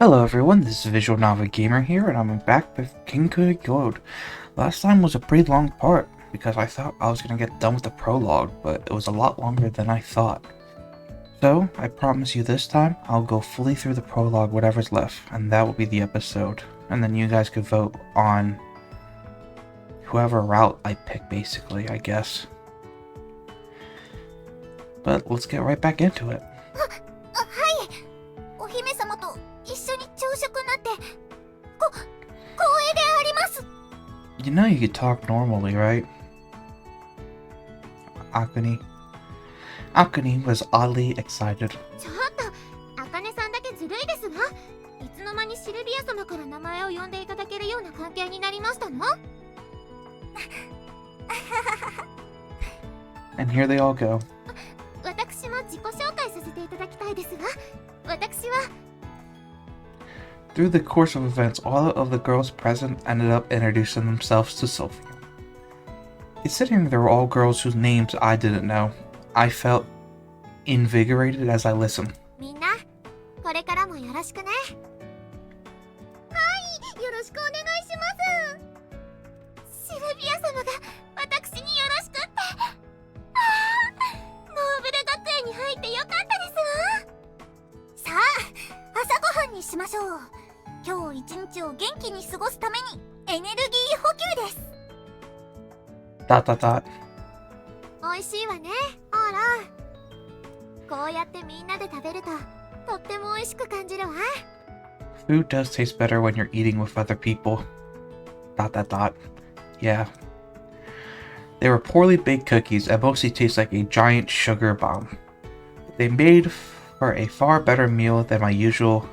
Hello everyone, this is Visual Novel Gamer here, and I'm back with Kinkoi. Last time was a pretty long part, because I thought I was going to get done with the prologue, but it was a lot longer than I thought. So, I promise you this time, I'll go fully through the prologue, whatever's left, and that will be the episode. And then you guys could vote on whoever route I pick, basically, I guess. But let's get right back into it. You know you could talk normally, right? Akane was oddly excited. ちょっと、茜さんだけずるいですが、いつの間にシルビア様から名前を呼んでいただけるような関係になりましたの？ And here they all go. 私も自己紹介させていただきたいですが、私は Through the course of events, all of the girls present ended up introducing themselves to Sylvie. Considering they were all girls whose names I didn't know, I felt invigorated as I listened. みんな、これからもよろしくね。はい、よろしくお願いします。シルビア様が私によろしくって。ノーブル学園に入ってよかったですわ。さあ、朝ごはんにしましょう。今日一日を元気に過ごすためにエネルギー補給です。美味しいわね、オーラ。こうやってみんなで食べるととっても美味しく感じるわ。Food does taste better when you're eating with other people. Yeah. They were poorly baked cookies and mostly taste like a giant sugar bomb. They made for a far better meal than my usual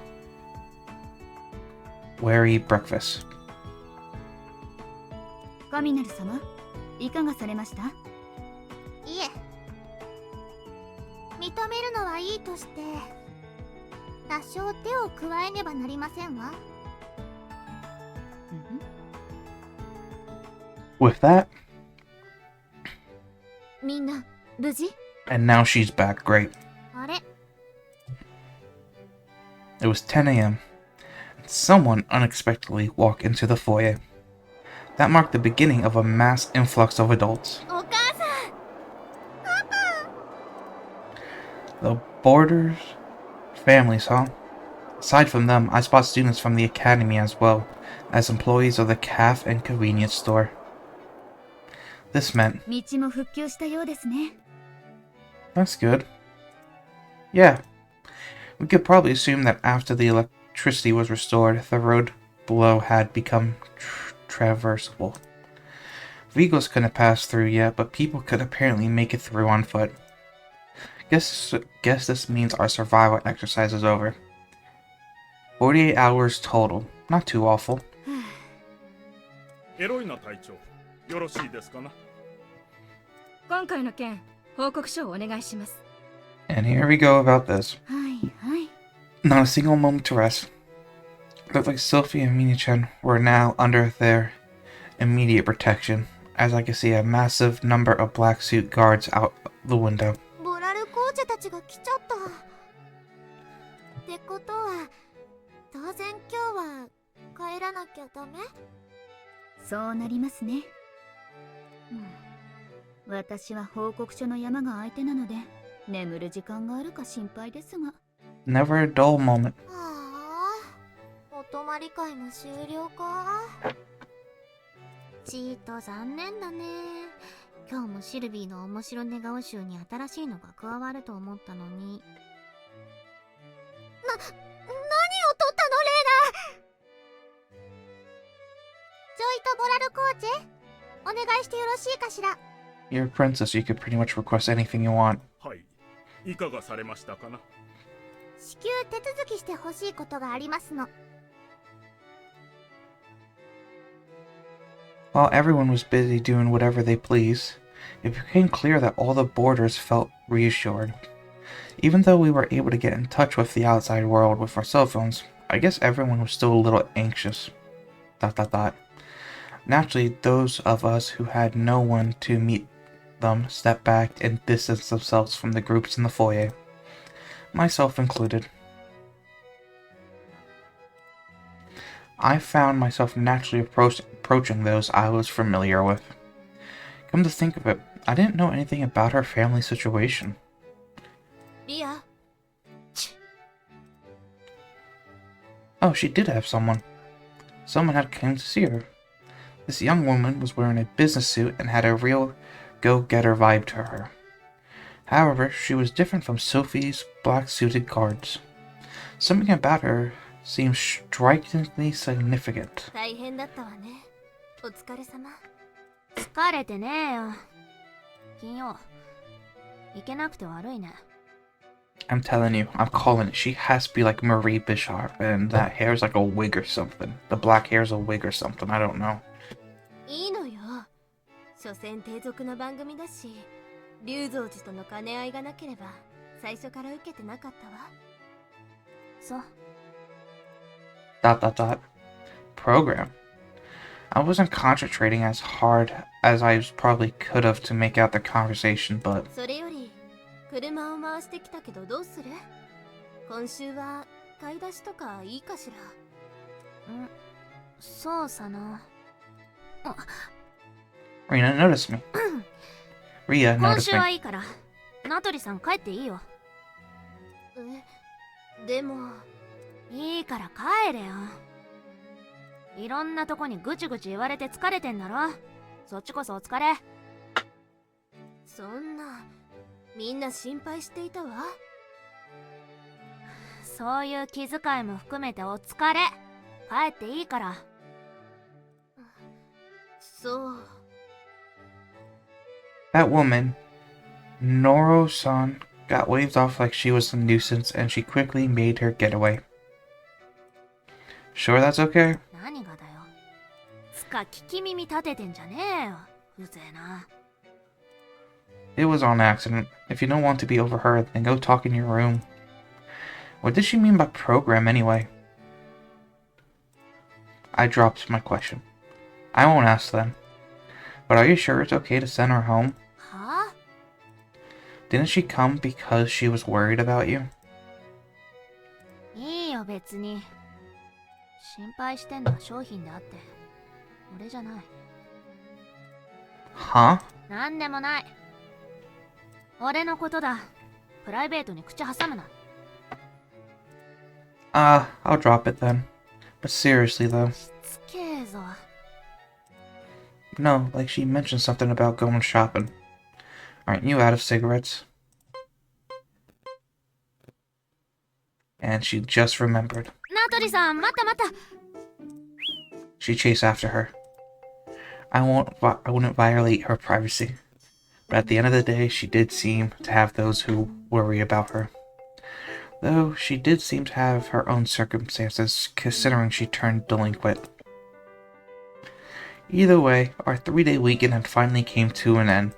wary breakfast. ガミナル様、いかがされました？いえ、認めるのはいいとして多少手を加えねばなりませんわ。With that, みんな無事？ and now she's back. Great. あれ？ It was 10 a.m. Someone unexpectedly walked into the foyer. That marked the beginning of a mass influx of adults. お母さん、パパ。 The boarders, families, huh? Aside from them, I spot students from the academy as well as employees of the cafe and convenience store. This meant 道も復旧したようですね。 that's good. Yeah, we could probably assume that after the electricity was restored, the road below had become traversable. Vehicles couldn't pass through yet, but people could apparently make it through on foot. Guess this means our survival exercise is over. 48 hours total. Not too awful. エロイナ隊長、よろしいですかな。今回の件、報告書をお願いします。 And here we go about this. はいはい。 Not a single moment to rest. Looked like Sylvie and Mina-chan were now under their immediate protection, as I could see a massive number of black suit guards out the window. ボラルコーチェたちが来ちゃった。ってことは、当然今日は帰らなきゃダメ？そうなりますね。私は報告書の山が相手なので、眠る時間があるか心配ですが。Never a dull moment. はあ、お泊まり会も終了か。ちーっと残念だね。今日もシルビーの面白寝顔集に新しいのが加わると思ったのに。何を取ったの、レイナ。ジョイとボラルコーチェ、お願いしてよろしいかしら。 You're a princess, you could pretty much request anything you want. はい、いかがされましたかな。至急手続きしてほしいことがありますの。 While everyone was busy doing whatever they pleased, it became clear that all the boarders felt reassured. Even though we were able to get in touch with the outside world with our cell phones, I guess everyone was still a little anxious. Naturally, those of us who had no one to meet them stepped back and distanced themselves from the groups in the foyer, myself included. I found myself naturally approaching those I was familiar with. Come to think of it, I didn't know anything about her family situation. リア Oh, she did have someone. Someone had come to see her. This young woman was wearing a business suit and had a real go-getter vibe to her. However, she was different from Sophie's black-suited guards. Something about her seemed strikingly significant. 大変だったわね。お疲れ様。疲れてねえよ。金曜。行けなくて悪いね。I'm telling you, I'm calling it. She has to be like Marie Bishop, and that hair's like a wig or something. The black hair's a wig or something, I don't know. いいのよ。所詮低俗な番組だし、龍蔵寺との兼ね合いがなければ最初から受けてなかったわ。そう。Program. I wasn't concentrating as hard as I probably could have to make out the conversation, but それより車を回してきたけどどうする？今週は買い出しとかいいかしら？そうさな。Reina noticed me. Ria 今 noticed 週 me. はいいから、名取さん帰っていいよ。でもいいから帰れよ。いろんなとこにぐちぐち言われて疲れてんだろ。そっちこそお疲れ。そんな、みんな心配していたわ。そういう気遣いも含めてお疲れ。帰っていいから。そう。That woman, Noro-san, got waved off like she was a nuisance, and she quickly made her getaway. Sure that's okay? 何がだよ。つか聞き耳立ててんじゃねえよ。うぜえな。It was on accident. If you don't want to be overheard, then go talk in your room. What did she mean by program anyway? I dropped my question. I won't ask then. But are you sure it's okay to send her home? はあ？ Didn't she come because she was worried about you? いいよ別に。心配してんのは商品であって、俺じゃない。Huh? なんでもない。俺のことだ。プライベートに口挟むな。I'll drop it then. But seriously though. しつけえぞ。No, like she mentioned something about going shopping. Aren't you out of cigarettes? And she just remembered. 名取さん、待った待った。She chased after her. I wouldn't violate her privacy. But at the end of the day, she did seem to have those who worry about her. Though she did seem to have her own circumstances, considering she turned delinquent. Either way, our 3-day weekend had finally came to an end.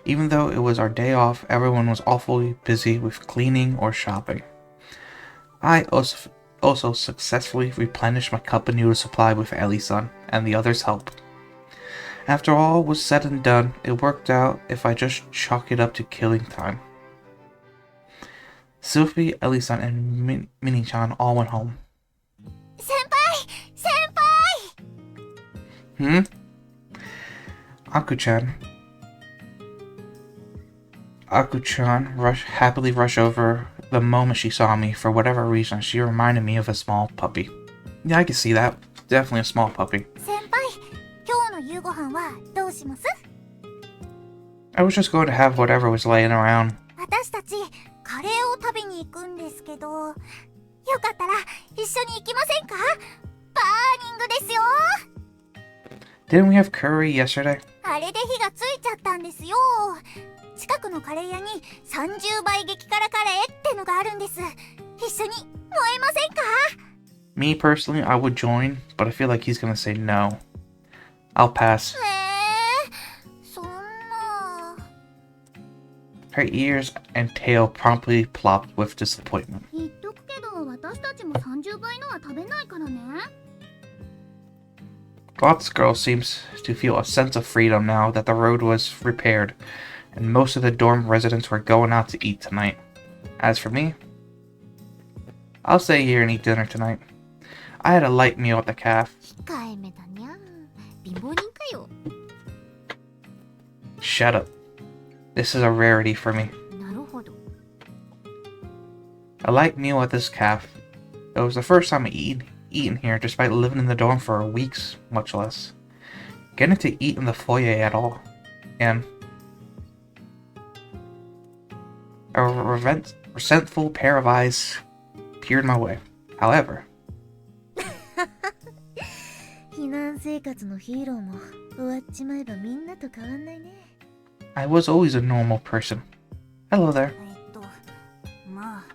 Even though it was our day off, everyone was awfully busy with cleaning or shopping. I also successfully replenished my cup and noodle supply with Elle-san and the others' help. After all was said and done, it worked out if I just chalk it up to killing time. Sylvie, Elle-san, and Mini-chan all went home. 先輩先輩 Aku-chan happily rushed over the moment she saw me. For whatever reason, she reminded me of a small puppy. Yeah, I can see that. Definitely a small puppy. 先輩、今日の夕ご飯はどうします？ I was just going to have whatever was laying around. 私たちカレーを食べに行くんですけど、よかったら一緒に行きませんか？バーニングですよ。 Didn't we have curry yesterday? あれで火がついちゃったんですよ。近くのカレー屋に30倍激辛カレーってのがあるんです。一緒に燃えませんか？ Me personally, I would join, but I feel like he's gonna say no. I'll pass. そんな。 Her ears and tail promptly plopped with disappointment. 言っとくけど、私たちも30倍のは食べないからね。Lots girl seems to feel a sense of freedom now that the road was repaired, and most of the dorm residents were going out to eat tonight. As for me, I'll stay here and eat dinner tonight. I had a light meal at the cafe. 控えめだにゃ。貧乏人かよ。 Shut up. This is a rarity for me. なるほど。A light meal at this cafe. It was the first time I eaten here despite living in the dorm for weeks, much less getting to eat in the foyer at all. And a resentful pair of eyes peered my way. However, 避難生活のヒーローも終わっちまえばみんなと変わんないね。 I was always a normal person. Hello there. まあ、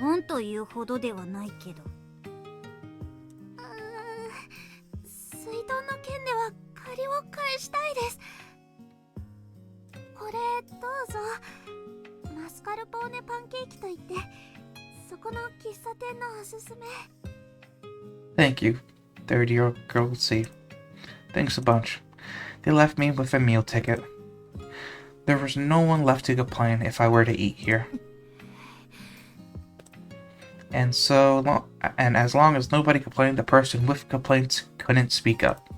うんというほどではないけど。水道の件では借りを返したいです。これどうぞ。マスカルポーネパンケーキといって、そこの喫茶店のおすすめ。 Thank you, third-year girl C. Thanks a bunch. They left me with a meal ticket. There was no one left to complain if I were to eat here. And as long as nobody complained, the person with complaints couldn't speak up.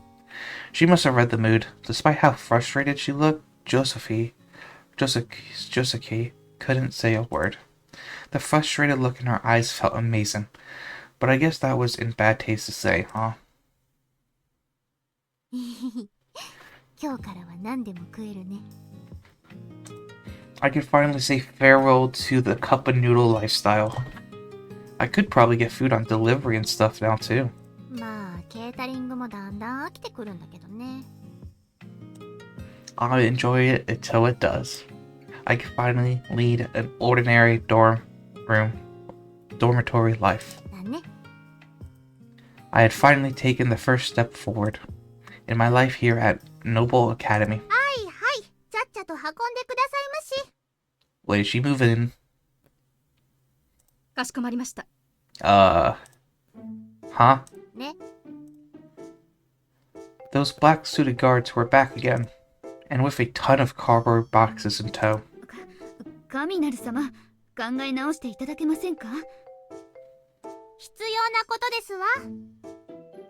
She must have read the mood. Despite how frustrated she looked, Josephine couldn't say a word. The frustrated look in her eyes felt amazing. But I guess that was in bad taste to say, huh? 今日からは何でも食えるね。 I could finally say farewell to the cup and noodle lifestyle. I could probably get food on delivery and stuff now too. まあ、ケータリングもだんだん飽きてくるんだけどね。 I'll enjoy it until it does. I could finally lead an ordinary dormitory life. だね。 I had finally taken the first step forward in my life here at Noble Academy. はいはい、ちゃっちゃと運んでくださいまし。 Wait, she move in? かしこまりました。 Huh? ね。 Those black suited guards were back again, and with a ton of cardboard boxes in tow. 神なる様、考え直していただけませんか？必要なことですわ。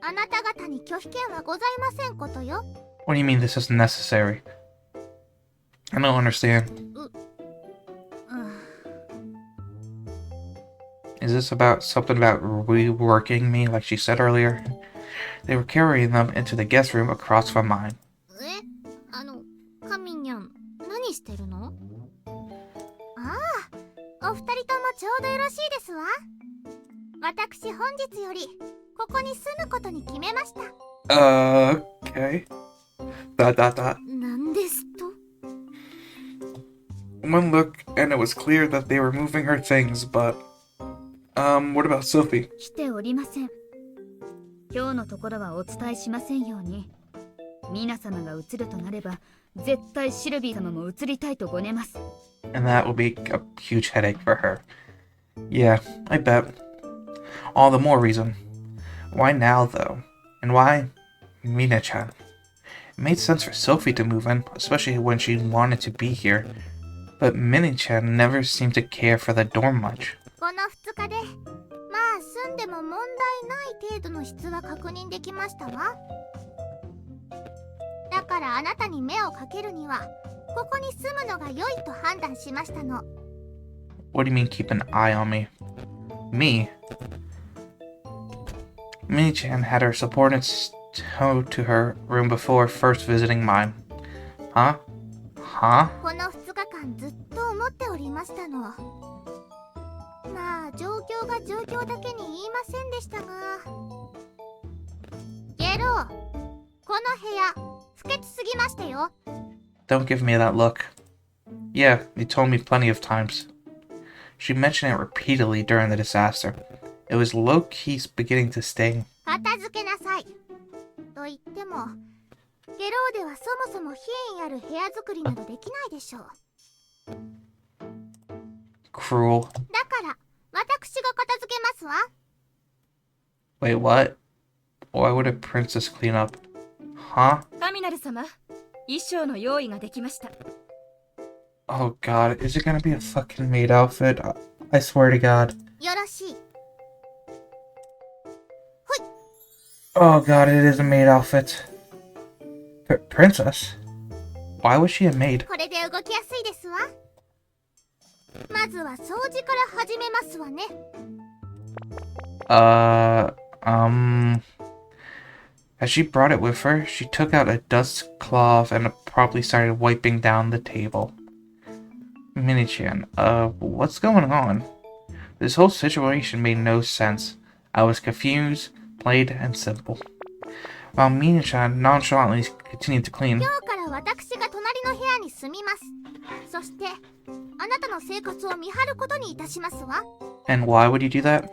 あなた方に拒否権はございませんことよ。 What do you mean this is necessary? I don't understand. Is this about something about reworking me like she said earlier? They were carrying them into the guest room across from mine. 神にゃん、何してるの？ああ、お二人ともちょうどよろしいですわ。私本日よりここに住むことに決めました。Okay. ... なんですと？ One look, and it was clear that they were moving her things, but... what about Sylvie? 来ておりません。今日のところはお伝えしませんように。皆様が移るとなれば、絶対シルビー様も移りたいとごねます。 And that will be a huge headache for her. Yeah, I bet. All the more reason. Why now, though? And why Mina-chan? It made sense for Sylvie to move in, especially when she wanted to be here. But Mina-chan never seemed to care for the dorm much. この2日で、まあ住んでも問題ない程度の質は確認できましたわ。だからあなたに目をかけるには、ここに住むのが良いと判断しましたの。 What do you mean keep an eye on me? Me? Mina-chan had her subordinates towed to her room before first visiting mine. Huh? この2日間ずっと思っておりましたの。まあ状況が状況だけに言いませんでしたが、ゲロー、この部屋不潔すぎましたよ。 Don't give me that look. Yeah, you told me plenty of times. She mentioned it repeatedly during the disaster. It was low-key beginning to sting. 片付けなさい。と言っても、ゲローではそもそも品位ある部屋作りなどできないでしょう。 Cruel. だから私が片付けますわ。 Wait, what? Why would a princess clean up? Huh? 神なる様、衣装の用意ができました。 Oh god, is it gonna be a fucking maid outfit? I swear to god. よろしい。ほい、Oh god, it is a maid outfit. Princess? Why was she a maid? これで動きやすいですわ。まずは掃除から始めますわね。As she brought it with her, she took out a dust cloth and promptly started wiping down the table. Mini-chan, what's going on? This whole situation made no sense. I was confused, plain, and simple. While Mini-chan nonchalantly continued to clean. 今日から私が隣の部屋に住みます。そして、あなたの生活を見張ることにいたしますわ。And why would you do that?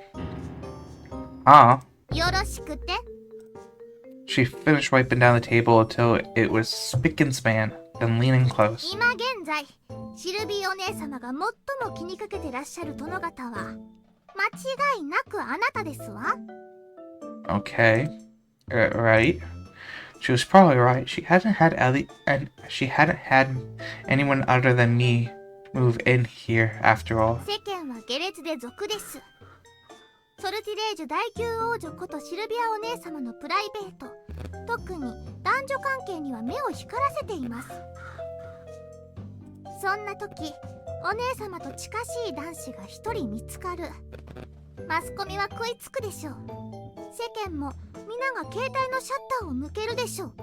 Ah. よろしくて。She finished wiping down the table until it was spick and span, then leaning close. 今現在、シルビーお姉様が最も気にかけてらっしゃる殿方は、間違いなくあなたですわ。Okay. Right. She was probably right. She hadn't had anyone other than me move in here after all. 世間は下劣で俗です。ソルティレージュ第9王女ことシルビアお姉様のプライベート、特に男女関係には目を光らせています。そんな時、お姉様と近しい男子が一人見つかる。マスコミは食いつくでしょう。世間も皆が携帯のシャッターを向けるでしょう。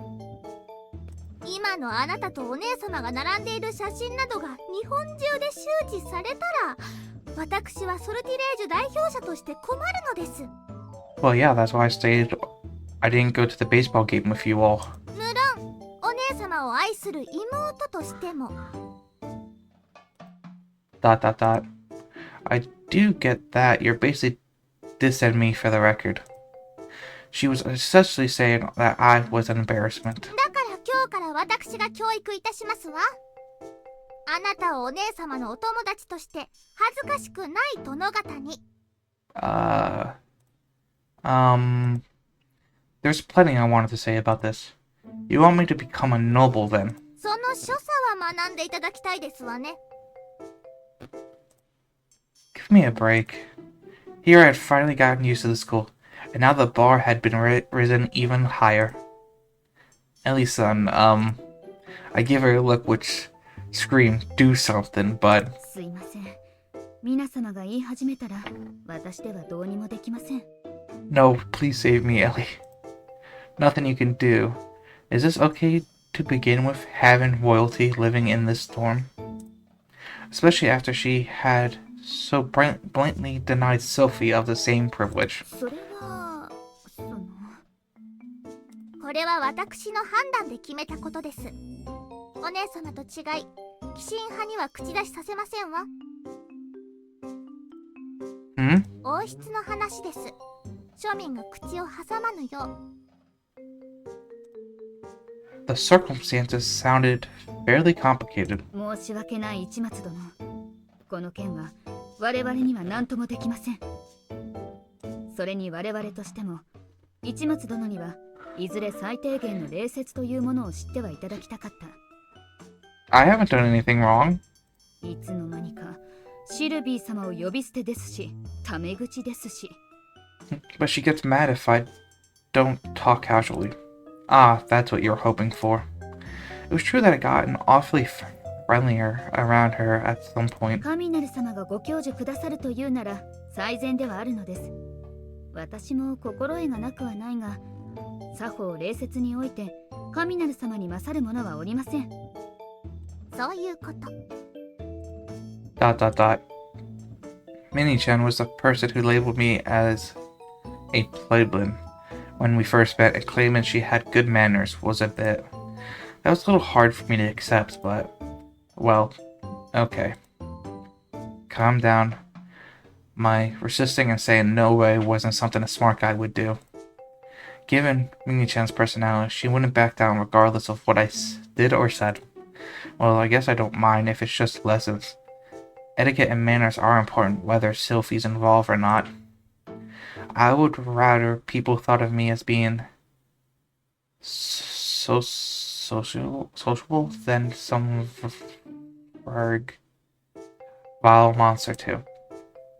今のあなたとお姉様が並んでいる写真などが日本中で周知されたら、私はソルティレージュ代表者として困るのです。Well, yeah, that's why I didn't go to the baseball game with you all. 無論、お姉様を愛する妹としても。I do get that. You're basically dissing me for the record. She was essentially saying that I was an embarrassment. だから今日から私が教育いたしますわ。あなたをお姉様のお友達として恥ずかしくない殿方に。There's plenty I wanted to say about this. You want me to become a noble then? その所作は学んでいただきたいですわね。Give me a break. Here I had finally gotten used to the school, and now the bar had been risen even higher. Ellie-san, I give her a look which screamed, do something, but... すいません。皆様が言い始めたら、私ではどうにもできません。No, please save me, Ellie. Nothing you can do. Is this okay to begin with having royalty living in this storm? Especially after she had so blatantly denied Sylvie of the same privilege. それは、これは私の判断で決めたことです。お姉様と違い、寄進派には口出しさせませんわ。王室の話です。庶民が口を挟まぬよう。The circumstances sounded fairly complicated. 申し訳ない市松殿。この件は我々には何ともできません。それに我々としても、市松殿にはいずれ最低限の礼節というものを知ってはいただきたかった。I haven't done anything wrong. いつの間にかシルビー様を呼び捨てですし、タメ口ですし。But she gets mad if I don't talk casually. Ah, that's what you were hoping for. It was true that I gotten awfully friendlier around her at some point. 神なる様がご教授くださるというなら最善ではあるのです。私も心得がなくはないが、作法礼節において神なる様に勝る者はおりません。そういうこと。Mini-chan was the person who labeled me as a plebeian when we first met, and claiming she had good manners was a bit... That was a little hard for me to accept, but... Well, okay. Calm down. My resisting and saying no way wasn't something a smart guy would do. Given Mini-chan's personality, she wouldn't back down regardless of what I did or said. Well, I guess I don't mind if it's just lessons. Etiquette and manners are important, whether Sylvie's involved or not. I would rather people thought of me as being sociable than some vile monster too.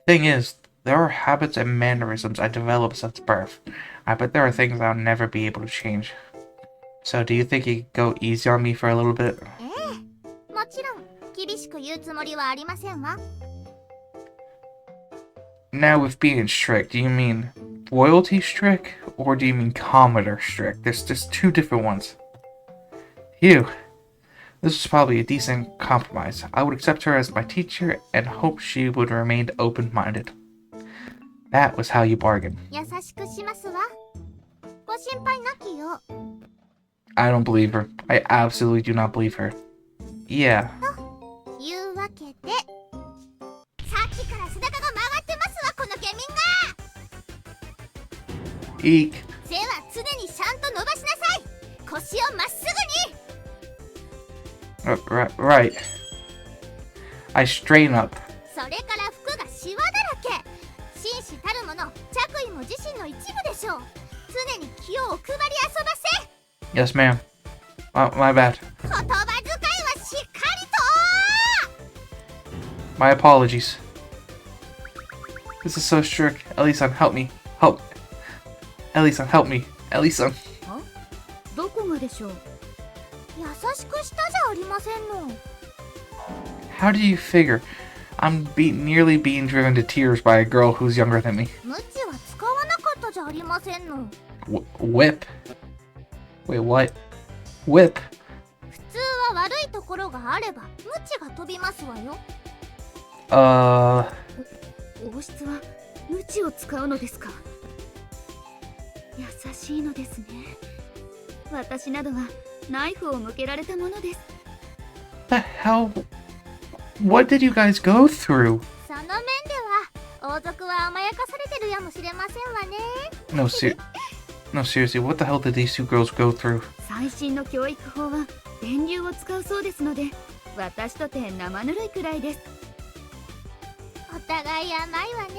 Thing is, There are habits and mannerisms I developed since birth. I bet there are things I'll never be able to change. So do you think you could go easy on me for a little bit? ええ、もちろん厳しく言うつもりはありませんわ。 Now with being strict, do you mean royalty strict? Or do you mean Commodore strict? There's two different ones. Phew. This was probably a decent compromise. I would accept her as my teacher and hope she would remain open-minded. That was how you bargain. 優しくしますわ。ご心配なきよ。 I don't believe her. I absolutely do not believe her. Yeah. というわけで、さっきから背中が曲がってますわ、このケミンが。 Eek. 背は常にちゃんと伸ばしなさい。腰をまっすぐに。 Right. I straighten up. それから服がシワだらけ。紳士たるもの、着衣も自身の一部でしょう。常に気をお配り遊ばせ。 Yes, ma'am. My bad. 言葉遣いはしっかりと。 My apologies. This is so strict. Ellie-san, help me. Help. Ellie-san, help me. Ellie-san. どこがでしょう。優しくしたじゃありませんの。 How do you figure? I'm nearly being driven to tears by a girl who's younger than me. 無知は使わなかったじゃありませんの。 Whip? Wait, what? Whip? 普通は悪いところがあれば無知が飛びますわよ。王室は無知を使うのですか。優しいのですね。私などはナイフを向けられたものです。 The hell? What did you guys go through? その面では王族は甘やかされてるやもしれませんわね。 No, seriously, what the hell did these two girls go through? 最新の教育法は電流を使うそうですので、私とて生ぬるいくらいです。お互い甘いわね。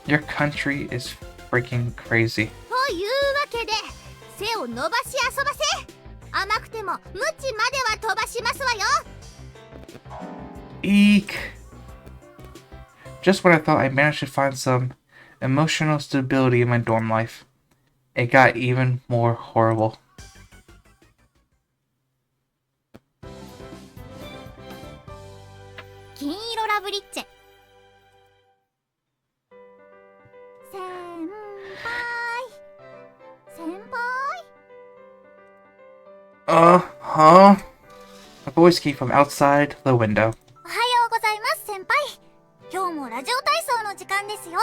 Your country is freaking crazy. というわけで背を伸ばし遊ばせ。甘くても無知までは飛ばしますわよ。 Eek. Just when I thought I managed to find some emotional stability in my dorm life, it got even more horrible. 金色ラブリッチェ。先輩。 Huh? A voice came from outside the window. おはようございます先輩。今日もラジオ体操の時間ですよ。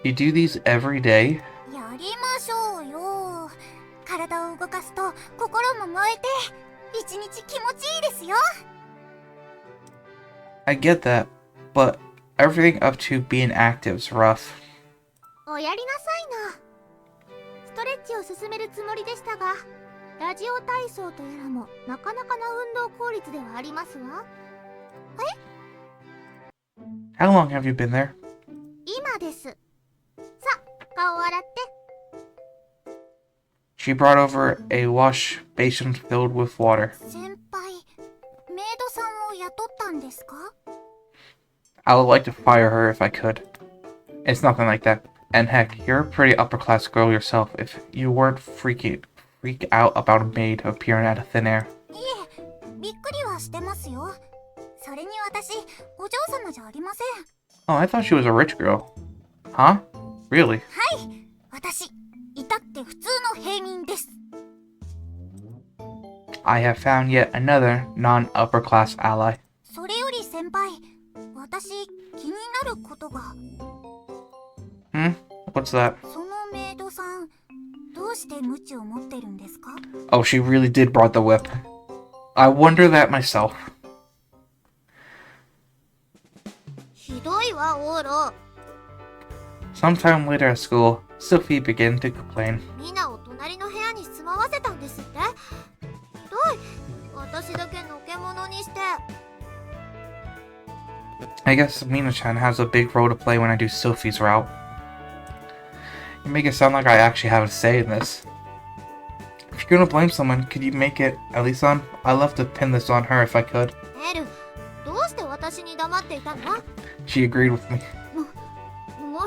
You do these every day? やりましょうよ。体を動かすと心も燃えて一日気持ちいいですよ。 I get that, but everything up to being active is rough. おやりなさいな。ストレッチを進めるつもりでしたが、ラジオ体操とやらもなかなかな運動効率ではありますわ。 How long have you been there? 今です。さあ、顔を洗って。 She brought over a wash basin filled with water. 先輩、メイドさんを雇ったんですか？ I would like to fire her if I could. It's nothing like that. And heck, you're a pretty upper class girl yourself if you weren't freak out about a maid appearing out of thin air. いえ、びっくりはしてますよ。それに私、お嬢様じゃありません。 Oh, I thought she was a rich girl. Huh? Really? はい、私、至って普通の平民です。 I have found yet another non-upper class ally. それより先輩、私、気になることが。 What's that? そのメイドさん、どうしてムチを持ってるんですか？ Oh, she really did brought the whip. I wonder that myself. ひどいわ、オーロ。 Sometime later at school, Sylvie began to complain. ミナを隣の部屋に住まわせたんですって。ひどい。私だけのけ者にして。 I guess Mina-chan has a big role to play when I do Sylvie's route. You make it sound like I actually have a say in this. If you're gonna blame someone, could you make it Ellie-san? I'd love to pin this on her if I could. エル、どうして私に黙っていたの？ She agreed with me.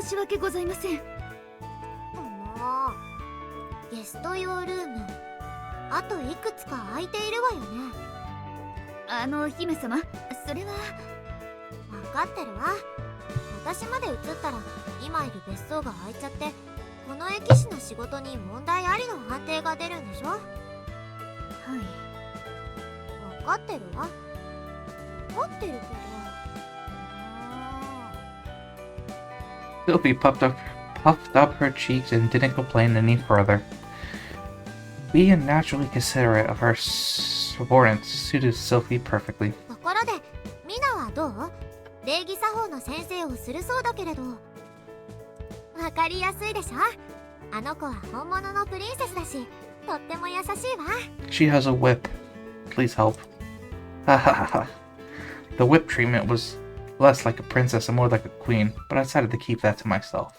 申し訳ございません。もうゲスト用ルーム、あといくつか空いているわよね。姫様、それは。分かってるわ。私まで移ったら今いる別荘が空いちゃって、この駅士の仕事に問題ありの判定が出るんでしょ。はい。分かってるわ。分かってるけど。Sylvie puffed up her cheeks and didn't complain any further. Being naturally considerate of her subordinates suited Sylvie perfectly. ところで、ミナはどう？礼儀作法の先生をするそうだけれど。わかりやすいでしょ？あの子は本物のプリンセスだし、とっても優しいわ。She has a whip. Please help. Ha ha ha ha. The whip treatment was less like a princess and more like a queen, but I decided to keep that to myself.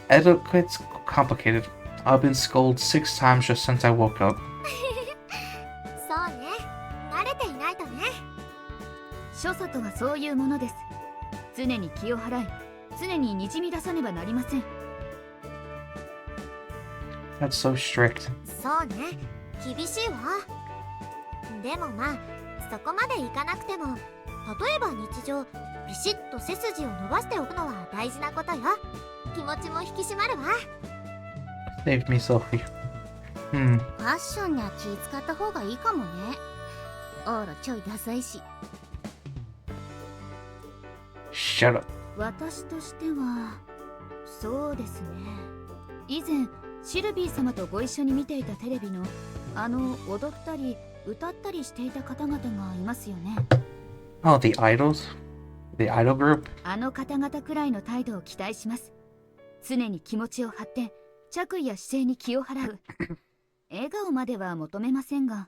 Etiquette's complicated. I've been scolded 6 times just since I woke up. そうね。慣れていないとね。所作とはそういうものです。常に気を払い、常ににじみ出さねばなりません。That's so strict. そうね。厳しいわ。でもまあ、そこまでいかなくても、例えば日常、ビシッと背筋を伸ばしておくのは大事なことよ。気持ちも引き締まるわ。Saved me, Sylvie. ファッションには気使った方がいいかもね。あら、ちょいダサいし。Shut up. 私としては、そうですね。以前、シルビー様とご一緒に見ていたテレビの、踊ったり、歌ったりしていた方々がいますよね。Oh, the idols? The idol group? あの方々くらいの態度を期待します。常に気持ちを張って、着衣や姿勢に気を払う。笑顔までは求めませんが。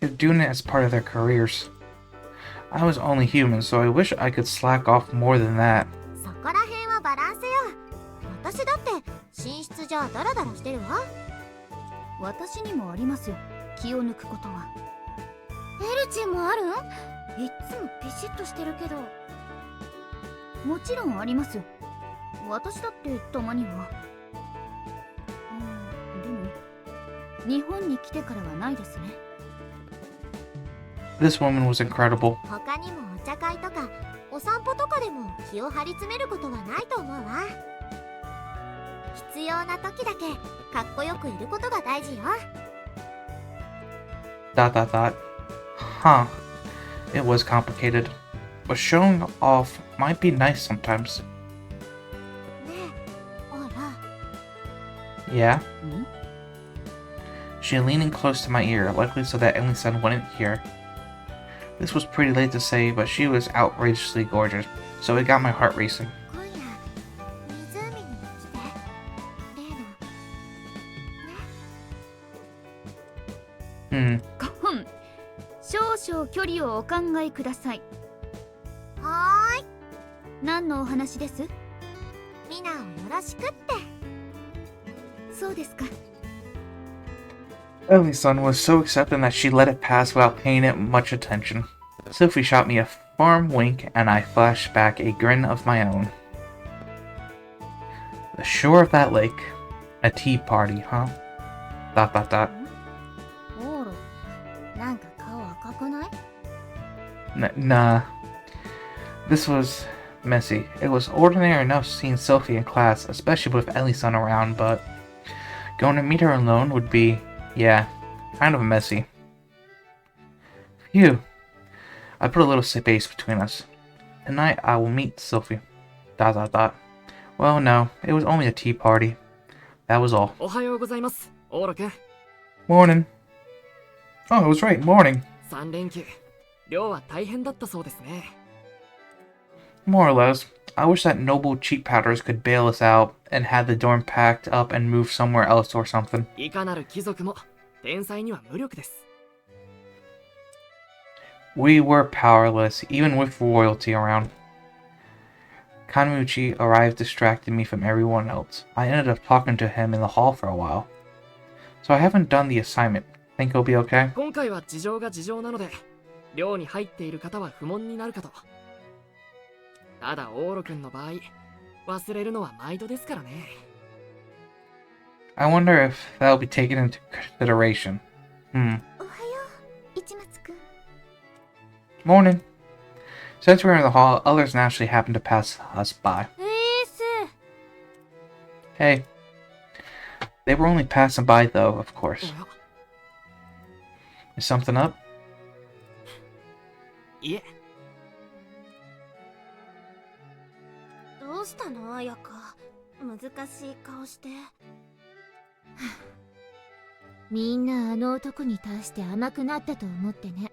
They're doing it as part of their careers. I was only human, so I wish I could slack off more than that. そこら辺はバランスよ。私だって寝室じゃダラダラしてるわ。私にもありますよ、気を抜くことは。エルチンもあるん？いっつもビシッとしてるけど。もちろんあります。私だってたまには。でも日本に来てからはないですね。This woman was incredible. 他にもお茶会とかお散歩とかでも気を張り詰めることはないと思うわ。必要な時だけかっこよくいることが大事よ。... Huh. It was complicated. But showing off might be nice sometimes. ねえ、あら。Yeah? She leaning close to my ear, likely so that Ellie-san wouldn't hear. This was pretty late to say, but she was outrageously gorgeous, so it got my heart racing. 今夜湖に来て、例のね。少々距離をお考えください。はーい。何のお話です？ミナをよろしくって。そうですか。Ellie's-san was so accepting that she let it pass without paying it much attention. Sylvie shot me a firm wink, and I flashed back a grin of my own. The shore of that lake. A tea party, huh? ... おら、なんか顔赤くない？ Nah. This was messy. It was ordinary enough seeing Sylvie in class, especially with Ellie-san around, but going to meet her alone would be, yeah, kind of messy. Phew. I put a little space between us. Tonight I will meet Sylvie. ... Well, no, it was only a tea party. That was all. おはようございます、オーロ君。 Morning. Oh, I was right, morning. 3連休、寮は大変だったそうですね。More or less. I wish that noble cheap powders could bail us out and had the dorm packed up and moved somewhere else or something. いかなる貴族も天才には無力です。We were powerless, even with royalty around. Kanmuchi arrived distracting me from everyone else. I ended up talking to him in the hall for a while. So I haven't done the assignment. Think he'll be okay? 今回は事情が事情なので、寮に入っている方は不問になるかと。ただ、オーロ君の場合、忘れるのは毎度ですからね。I wonder if that'll be taken into consideration. おはよう、市松くん。 Morning. Since we're in the hall, others naturally happen to pass us by. ス Hey. They were only passing by, though, of course. Is something up? いえ、どうしたの、彩香。難しい顔して。みんなあの男に対して甘くなったと思ってね。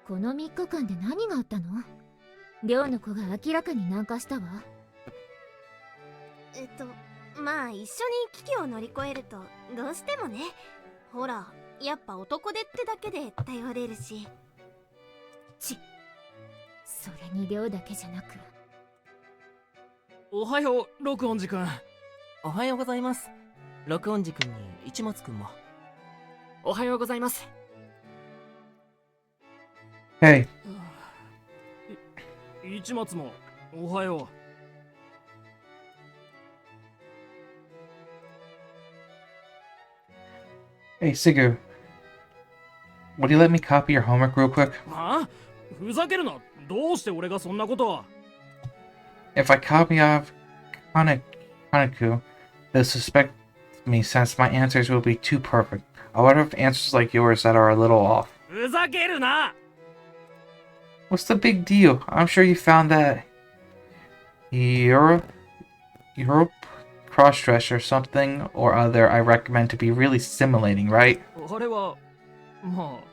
この3日間で何があったの？寮の子が明らかに軟化したわ。まあ一緒に危機を乗り越えるとどうしてもね。ほら、やっぱ男手ってだけで頼れるし。それに寮だけじゃなく。おはよう、録音寺君。おはようございます。録音寺くんに市松くんも。おはようございます。Hey. 市松もおはよ Hey, Sigu. Would you let me copy your homework real quick? う。はあ？ふざけるな。どうして俺がそんなことを。 If I copy off Kanaku, they'll suspect me since my answers will be too perfect. I wonder if answers like yours that are a little off. ふざけるな。 What's the big deal? I'm sure you found that Europe cross-dress or something or other I recommend to be really stimulating, right? あれはまあ、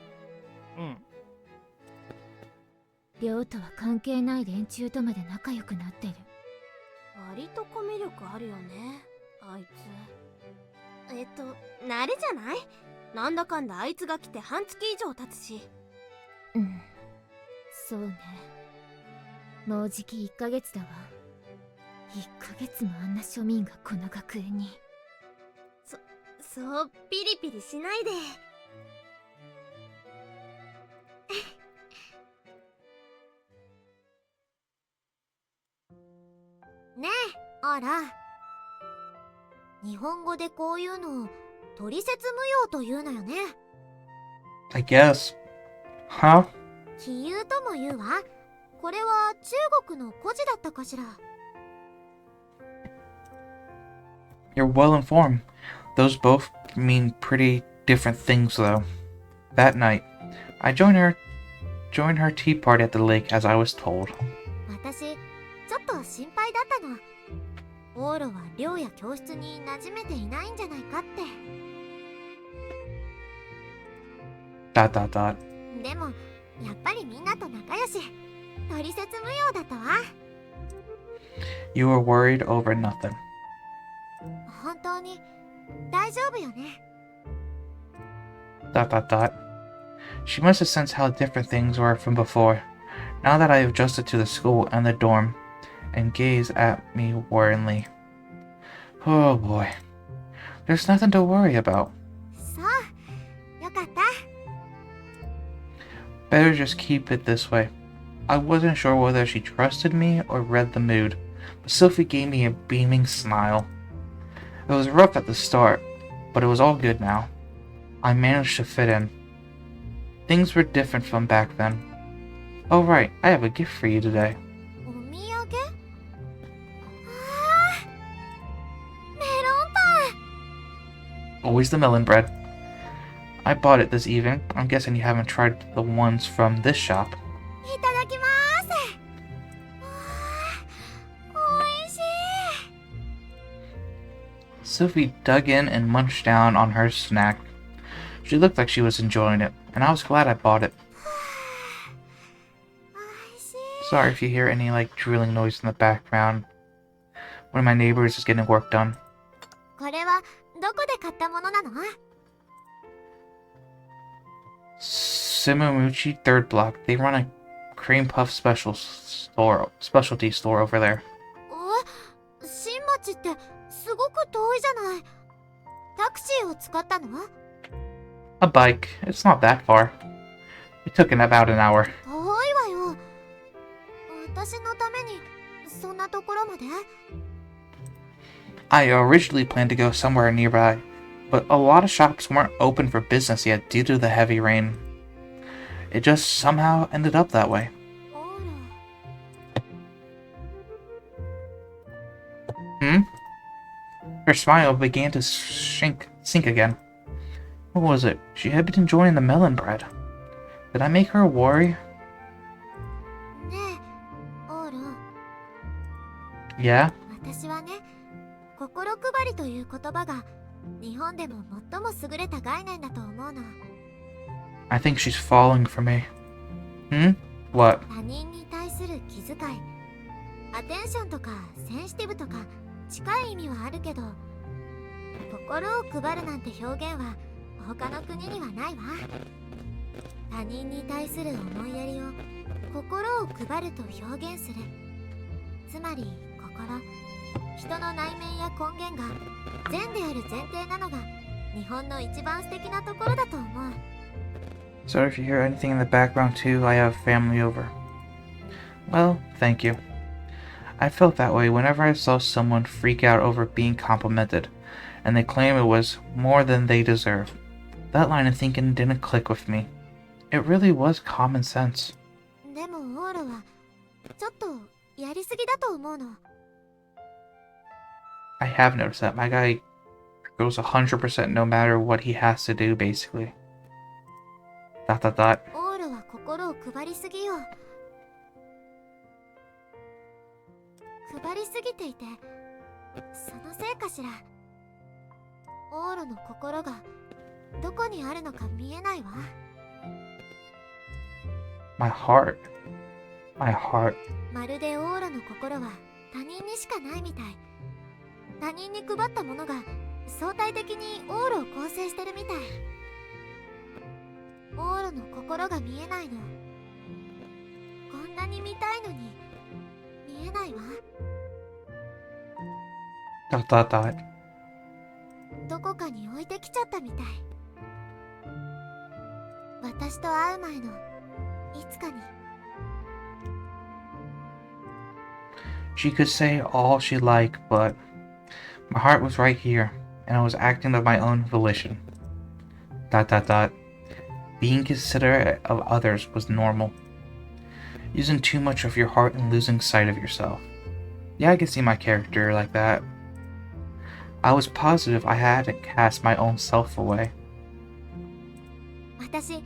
うん。寮とは関係ない連中とまで仲良くなってる。割とコミュ力あるよね、あいつ。慣れじゃない？なんだかんだあいつが来て半月以上経つし。うん、そうね。もうじき1ヶ月だわ。1ヶ月もあんな庶民がこの学園に。そうピリピリしないで。ねえ、あら。日本語でこういうのを取説無用というのよね。I guess. Huh? 杞憂とも言うわ。これは中国の故事だったかしら。You're well informed. Those both mean pretty different things, though. That night, I joined her tea party at the lake as I was told. 私、ちょっと心配だったの。オーロは寮や教室に馴染めていないんじゃないかって。でも、やっぱりみんなと仲良し。取説無用だったわ。You were worried over nothing. 本当に大丈夫よね。She must have sensed how different things were from before. Now that I have adjusted to the school and the dorm, and gazed at me worryingly. Oh boy. There's nothing to worry about. そう、よかった。Better just keep it this way. I wasn't sure whether she trusted me or read the mood, but Sylvie gave me a beaming smile. It was rough at the start, but it was all good now. I managed to fit in. Things were different from back then. Oh right, I have a gift for you today. お土産？メロンパン。 Always the melon bread. I bought it this evening. I'm guessing you haven't tried the ones from this shop. いただきます。おいしい。 Sylvie dug in and munched down on her snack. She looked like she was enjoying it, and I was glad I bought it. Sorry if you hear any drilling noise in the background. One of my neighbors is getting work done. これはどこで買ったものなの？ Simamuchi, third block. They run a cream puff specialty store over there. 新町ってすごく遠いじゃない。タクシーを使ったの？ A bike. It's not that far. It took about an hour. 遠いわよ。私のためにそんなところまで？ I originally planned to go somewhere nearby, but a lot of shops weren't open for business yet due to the heavy rain. It just somehow ended up that way. あら。 Her smile began to sink again. What was it? She had been enjoying the melon bread. Did I make her worry? ねえ、オーロ。 Yeah? 私はね、心配りという言葉が日本でも最も優れた概念だと思うの。 I think she's falling for me. What? 他人に対する気遣い、アテンションとかセンシティブとか近い意味はあるけど、心を配るなんて表現は他の国にはないわ。他人に対する思いやりを心を配ると表現する。つまり心、人の内面や根源が善である前提なのが日本の一番素敵なところだと思う。 So if you hear anything in the background too, I have family over. Well, thank you. I felt that way whenever I saw someone freak out over being complimented, and they claim it was more than they deserve. That line of thinking didn't click with me. It really was common sense. でもオーロはちょっとやりすぎだと思うの。 I have noticed that my guy goes 100% no matter what he has to do, basically. ... オーロは心を配りすぎよ。配りすぎていて、そのせいかしら。オーロの心がどこにあるのか見えないわ。 My heart. My heart. まるでオーロの心は他人にしかないみたい。他人に配ったものが相対的にオーロを構成してるみたい。オーロの心が見えないの。こんなに見たいのに見えないわ。 どこかに置いてきちゃったみたい。私と会う前のいつかに。 She could say all she liked, but my heart was right here, and I was acting of my own volition. ... Being considerate of others was normal. Using too much of your heart and losing sight of yourself. Yeah, I can see my character like that. I was positive I hadn't cast my own self away. 私、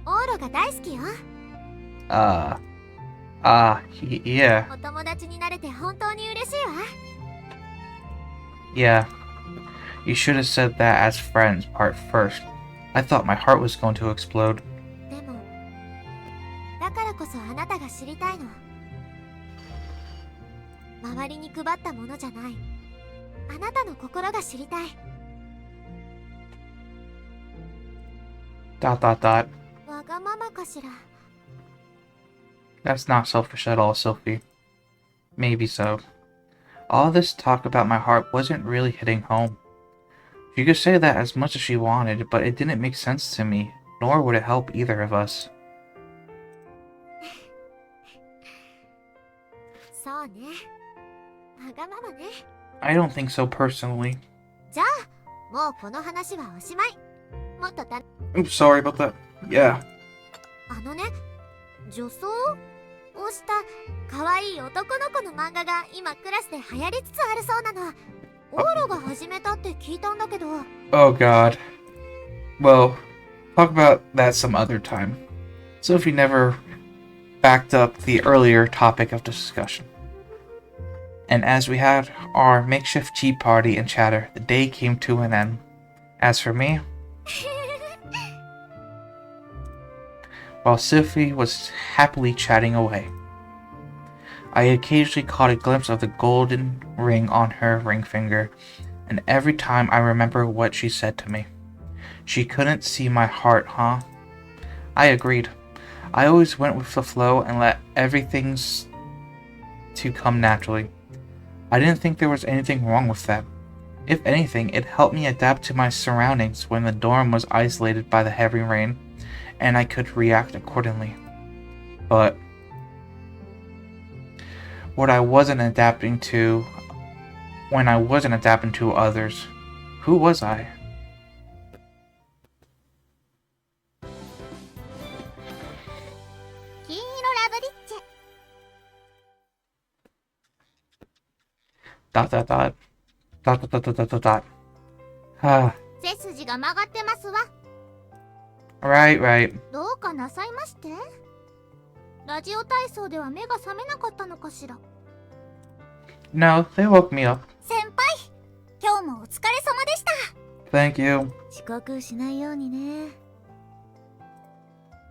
オーロが大好きよ。 Yeah. お友達になれて本当に嬉しいわ。 Yeah. You should have said that as friends part first. I thought my heart was going to explode. でも、だからこそあなたが知りたいの。周りに配ったものじゃない。あなたの心が知りたい。 ... わがままかしら。 That's not selfish at all, Sylvie. Maybe so. All this talk about my heart wasn't really hitting home. You could say that as much as she wanted, but it didn't make sense to me, nor would it help either of us. そうね。わがままね。 I don't think so personally. じゃあ、もうこの話はおしまい。もっとた、 I'm sorry about that. Yeah. あのね、女装をした可愛い男の子の漫画が今クラスで流行りつつあるそうなの。オーロが始めたって聞いたんだけど。 Oh god. Well, talk about that some other time. Sophie never backed up the earlier topic of discussion. And as we had our makeshift tea party and chatter, the day came to an end. As for me, while Sylvie was happily chatting away, I occasionally caught a glimpse of the golden ring on her ring finger, and every time I remember what she said to me. She couldn't see my heart, huh? I agreed. I always went with the flow and let everything to come naturally. I didn't think there was anything wrong with that. If anything, it helped me adapt to my surroundings when the dorm was isolated by the heavy rain, and I could react accordingly. But when I wasn't adapting to others, who was I? Dot dot dot. Dot dot dot dot dot dot dot. Ah. 背筋が曲がってますわ。 Right, right. どうかなさいまして？ラジオ体操では目が覚めなかったのかしら。 No, they woke me up. 先輩、今日もお疲れ様でした。 Thank you. 遅刻しないようにね。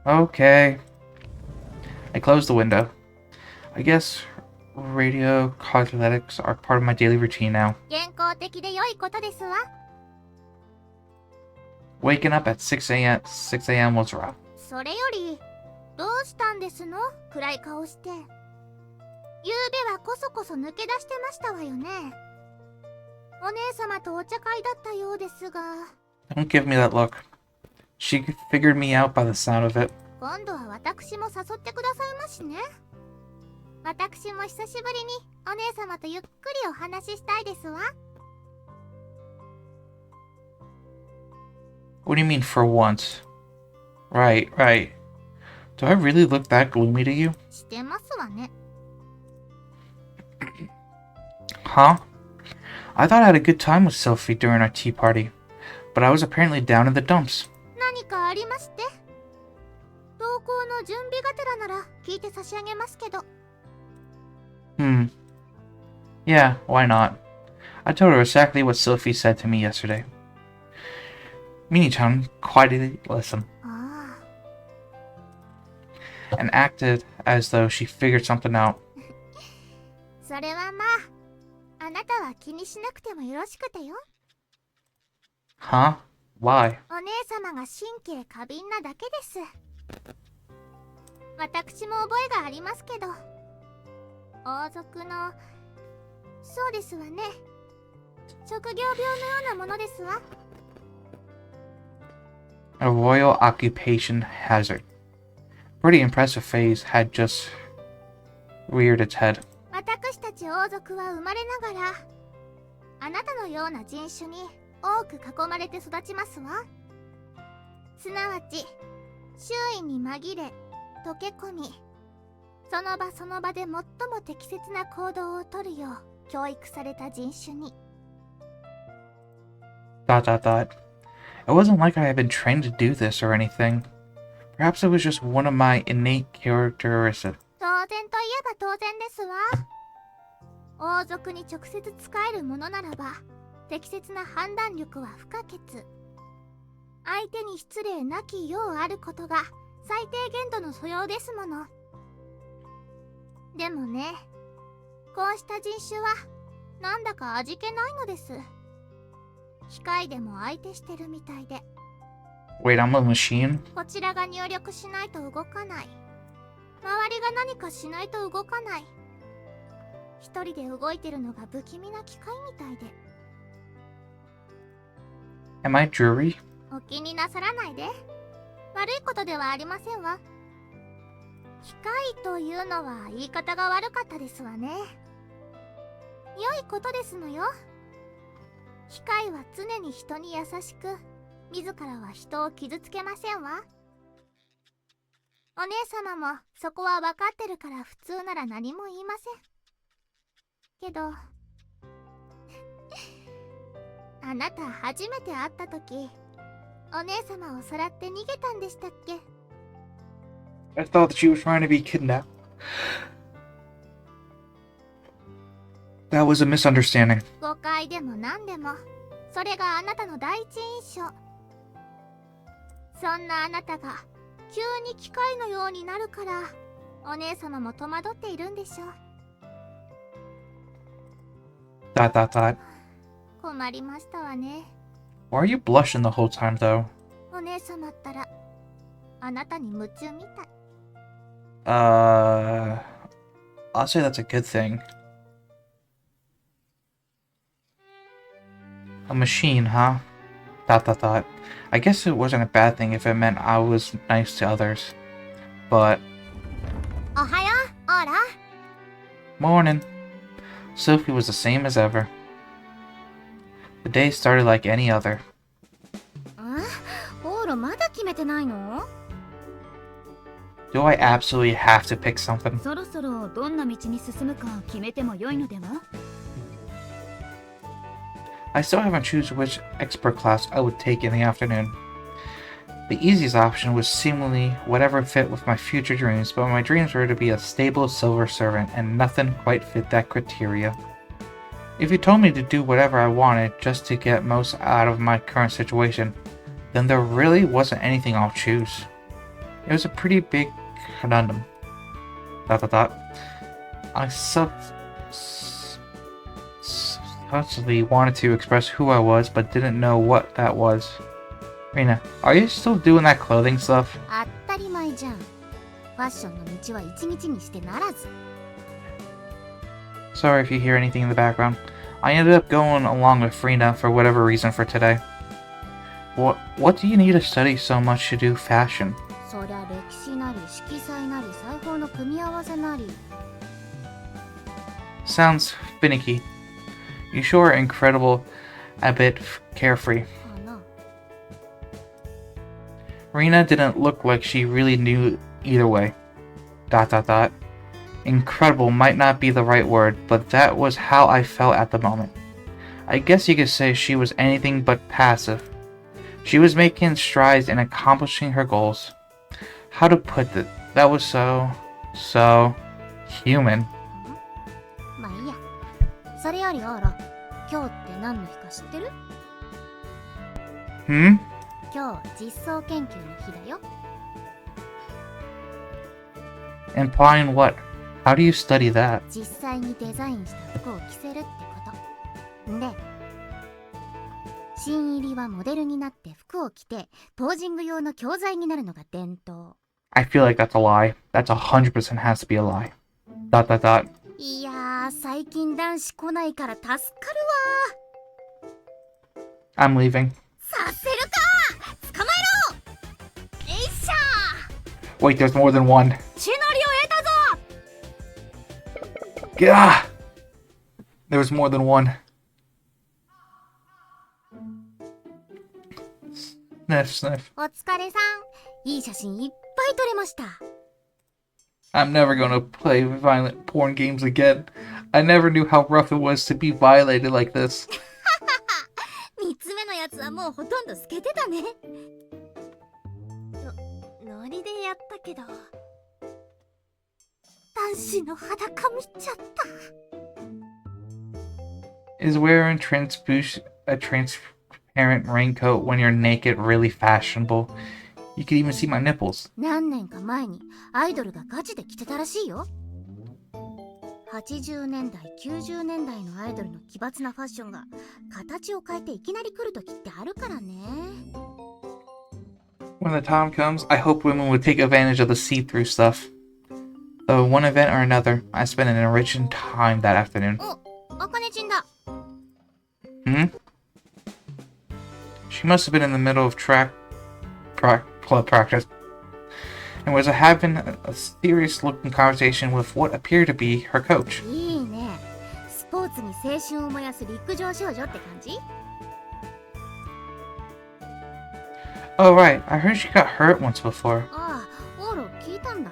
Okay. I closed the window. I guess radio cosmetics are part of my daily routine now. 健康的で良いことですわ。 Waking up at 6 a.m. was rough. それより、どうしたんですの？暗い顔して。夕べはこそこそ抜け出してましたわよね。お姉様とお茶会だったようですが。 Don't give me that look. She figured me out by the sound of it. 今度は私も誘ってくださいましね。私も久しぶりにお姉様とゆっくりお話ししたいですわ。 What do you mean for once? Right, right. Do I really look that gloomy to you? してますわね。 Huh? I thought I had a good time with Sylvie during our tea party, but I was apparently down in the dumps. 何かありまして？同行の準備がてらなら聞いて差し上げますけど。 Yeah, why not? I told her exactly what Sylvie said to me yesterday. Mini-chan quietly listened あ and acted as though she figured something out. あ、それはまあ、あなたは気にしなくてもよろしくてよ。 Huh? Why? お姉様が神経過敏なだけです。私も覚えがありますけど、王族の、そうですわね。職業病のようなものですわ。 A royal occupation hazard. Pretty impressive face had just reared its head. 私たち王族は生まれながら、あなたのような人種に多く囲まれて育ちますわ。すなわち、周囲に紛れ、溶け込み、その場その場で最も適切な行動をとるよう教育された人種に。 Dot dot dot. It wasn't like I had been trained to do this or anything. Perhaps it was just one of my innate characteristics. 当然といえば当然ですわ。王族に直接使えるものならば、適切な判断力は不可欠。相手に失礼なきようあることが最低限度の素養ですもの。でもね、こうした人種はなんだか味気ないのです。機械でも相手してるみたいで。 Wait, I'm a machine? こちらが入力しないと動かない。周りが何かしないと動かない。一人で動いてるのが不気味な機械みたいで。 Am I dreary? お気になさらないで。悪いことではありませんわ。機械というのは言い方が悪かったですわね。良いことですのよ。機械は常に人に優しく、自らは人を傷つけませんわ。お姉様もそこは分かってるから普通なら何も言いません。けど、あなた初めて会った時、お姉様をさらって逃げたんでしたっけ？ I thought that she was trying to be kidnapped. That was a misunderstanding. 誤解でも何でも、それがあなたの第一印象。そんなあなたが急に機械のようになるから、お姉様も戸惑っているんでしょう。 Dot dot dot. 困りましたわね。 Why are you blushing the whole time, though? お姉様ったら、あなたに夢中みたい。I'll say that's a good thing. A machine, huh? Dot dot dot. I guess it wasn't a bad thing if it meant I was nice to others. But... Ohayo, ora. Morning. Sylvie was the same as ever. The day started like any other. オーロまだ決めてないの？ Do I absolutely have to pick something? そろそろどんな道に進むか決めても良いのでは？ I still haven't chosen which expert class I would take in the afternoon. The easiest option was seemingly whatever fit with my future dreams, but my dreams were to be a stable silver servant, and nothing quite fit that criteria. If you told me to do whatever I wanted just to get most out of my current situation, then there really wasn't anything I'll choose. It was a pretty big conundrum. Dot dot dot. I subconsciously wanted to express who I was, but didn't know what that was. Reina, are you still doing that clothing stuff? 当たり前じゃん。ファッションの道は一日にしてならず。 Sorry if you hear anything in the background. I ended up going along with Reina for whatever reason for today. What do you need to study so much to do fashion? そりゃ歴史なり色彩なり裁縫の組み合わせなり。 Sounds finicky. You sure are incredible, a bit carefree. かな。 Reina didn't look like she really knew either way. Dot dot dot. Incredible might not be the right word, but that was how I felt at the moment. I guess you could say she was anything but passive. She was making strides in accomplishing her goals. How to put it? That was so human. まあいいや。それよりオーロ、今日って何の日か知ってる？ Hmm? 今日実装研究の日だよ。 Implying what? How do you study that? 実際にデザインした服を着せるってこと。で、新入りはモデルになって服を着てポージング用の教材になるのが伝統。 I feel like that's a lie. That's 100% has to be a lie. Dot dot dot. いやー、最近男子来ないから助かるわ。 I'm leaving. させるか。捕まえろ。えいっしゃー。 Wait, there's more than one. 血のりを得たぞ。 Gah! There was more than one. Sniff, sniff. お疲れさん。いい写真いっぱい撮れました。 I'm never gonna play violent porn games again. I never knew how rough it was to be violated like this. 3つ目のやつはもうほとんど透けてたね。ノリでやったけど、男子の裸見ちゃった。 Is wearing a transparent raincoat when you're naked really fashionable? You could even see my nipples. 何年か前にアイドルがガチで着てたらしいよ。80年代、90年代のアイドルの奇抜なファッションが形を変えていきなり来る時ってあるからね。 When the time comes, I hope women would take advantage of the see-through stuff. Though one event or another, I spent an enriching time that afternoon. お、あかねちんだ。 Hmm? She must have been in the middle of club practice and was having a serious-looking conversation with what appeared to be her coach. いいね。スポーツに青春を燃やす陸上少女って感じ？ Oh right, I heard she got hurt once before. ああ、オーロ聞いたんだ。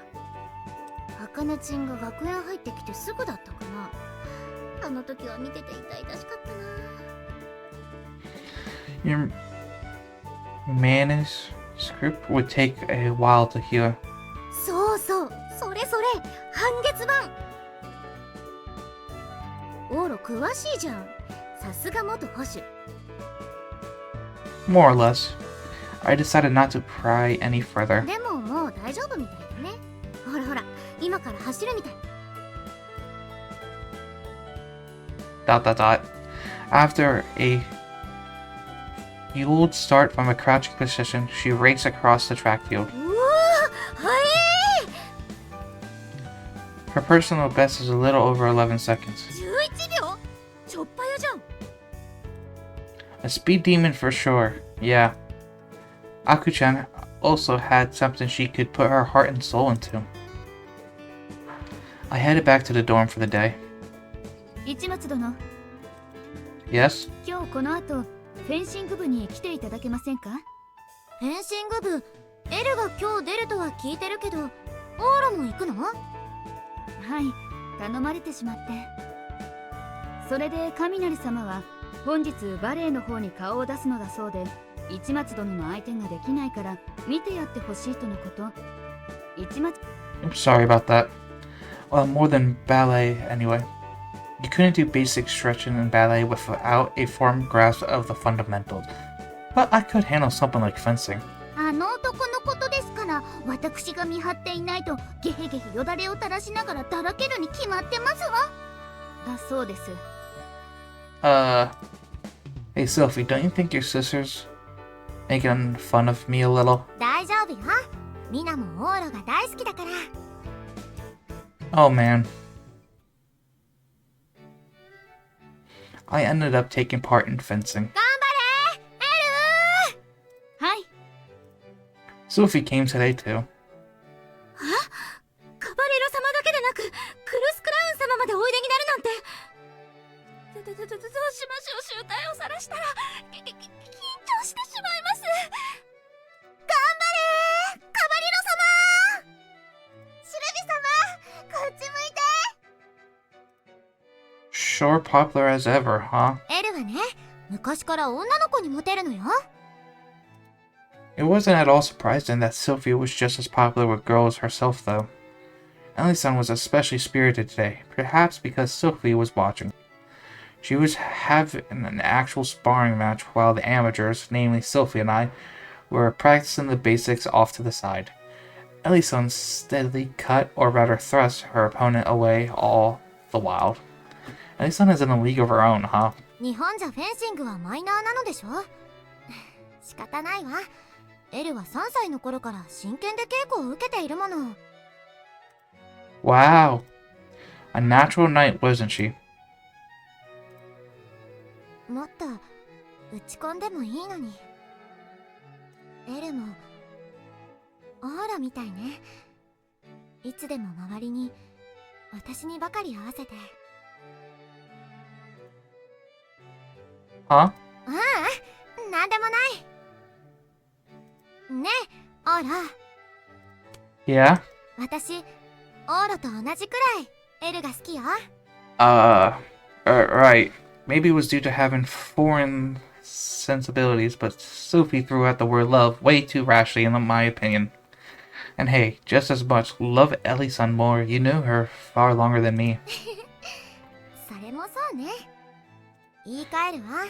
あかねちんが学園入ってきてすぐだったかな。あの時は見てて痛々しかったな。 Your manuscript would take a while to heal. そうそう、それそれ、半月板。オーロ詳しいじゃん。さすが元保守。 More or less. I decided not to pry any further. でももう大丈夫みたいだね。ほらほら、今から走るみたい。 Dot dot dot. After a fueled start from a crouching position, she raced across the track field. うわー、はえー。Her personal best is a little over 11 seconds. 11秒ちょっぱやじゃん。 A speed demon for sure, yeah. Aku-chan also had something she could put her heart and soul into. I headed back to the dorm for the day. 市松殿、 Yes? 今日この後フェンシング部に来ていただけませんか？フェンシング部、エルが今日出るとは聞いてるけど、オーラも行くの？はい、頼まれてしまって。それで雷様は本日バレエの方に顔を出すのだそうで、市松殿の相手ができないから見てやってほしいとのこと。市松 I'm sorry about that. Well, more than ballet, anyway. You couldn't do basic stretching in ballet without a firm grasp of the fundamentals. But I could handle something like fencing. あの男のことですから、私が見張っていないとゲヘゲヘよだれを垂らしながらだらけるに決まってますわ。だそうです。Hey Sylvie, don't you think your sister's making fun of me a little? 大丈夫よ。ミナもオーラが大好きだから。Oh man. I ended up taking part in fencing. 頑張れエルー。はい。 Sylvie came today too. カバレロ様だけでなく、クルスクラウン様までおいでになるなんて。どうしましょう、集体を晒したら、緊張してしまいます。頑張れカバレロ様。シルビ様、こっち向いて。 Sure popular as ever, huh? エルはね、昔から女の子にモテるのよ。It wasn't at all surprising that Sylvie was just as popular with girls herself, though. Ellie-san was especially spirited today, perhaps because Sylvie was watching. She was having an actual sparring match while the amateurs, namely Sylvie and I, were practicing the basics off to the side. Ellie-san steadily cut, or rather thrust, her opponent away all the while. Ellie-san is in a league of her own, huh? 日本じゃフェンシングはマイナーなのでしょ。仕方ないわ。エルは3歳の頃から真剣で稽古を受けているもの。Wow. A natural knight, wasn't she? もっと打ち込んでもいいのに。エルもオーラみたいね。いつでも周りに私にばかり合わせて。Huh? ああ、なんでもない。ねえ、オーラ。Yeah? 私、オーラと同じくらいエルが好きよ。Right. Maybe it was due to having foreign sensibilities, but Sophie threw out the word love way too rashly, in my opinion. And hey, just as much, love Ellie-san more. You knew her far longer than me. それもそうね。言い換えるわ。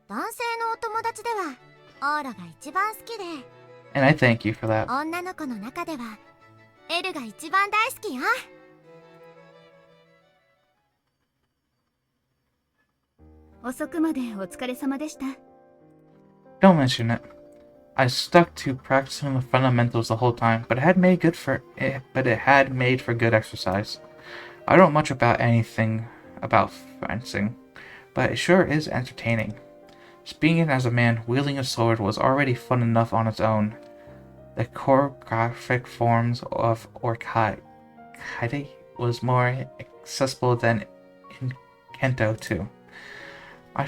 男性のお友達ではオーラが一番好きで、 And I thank you for that. 女の子の中ではエルが一番大好きよ。遅くまでお疲れ様でした。 Don't mention it. I stuck to practicing the fundamentals the whole time, but it had made for good exercise. I don't know much about anything about fencing, but it sure is entertaining. Speaking as a man, wielding a sword was already fun enough on its own. The choreographic forms of Orkai was more accessible than in Kento too. I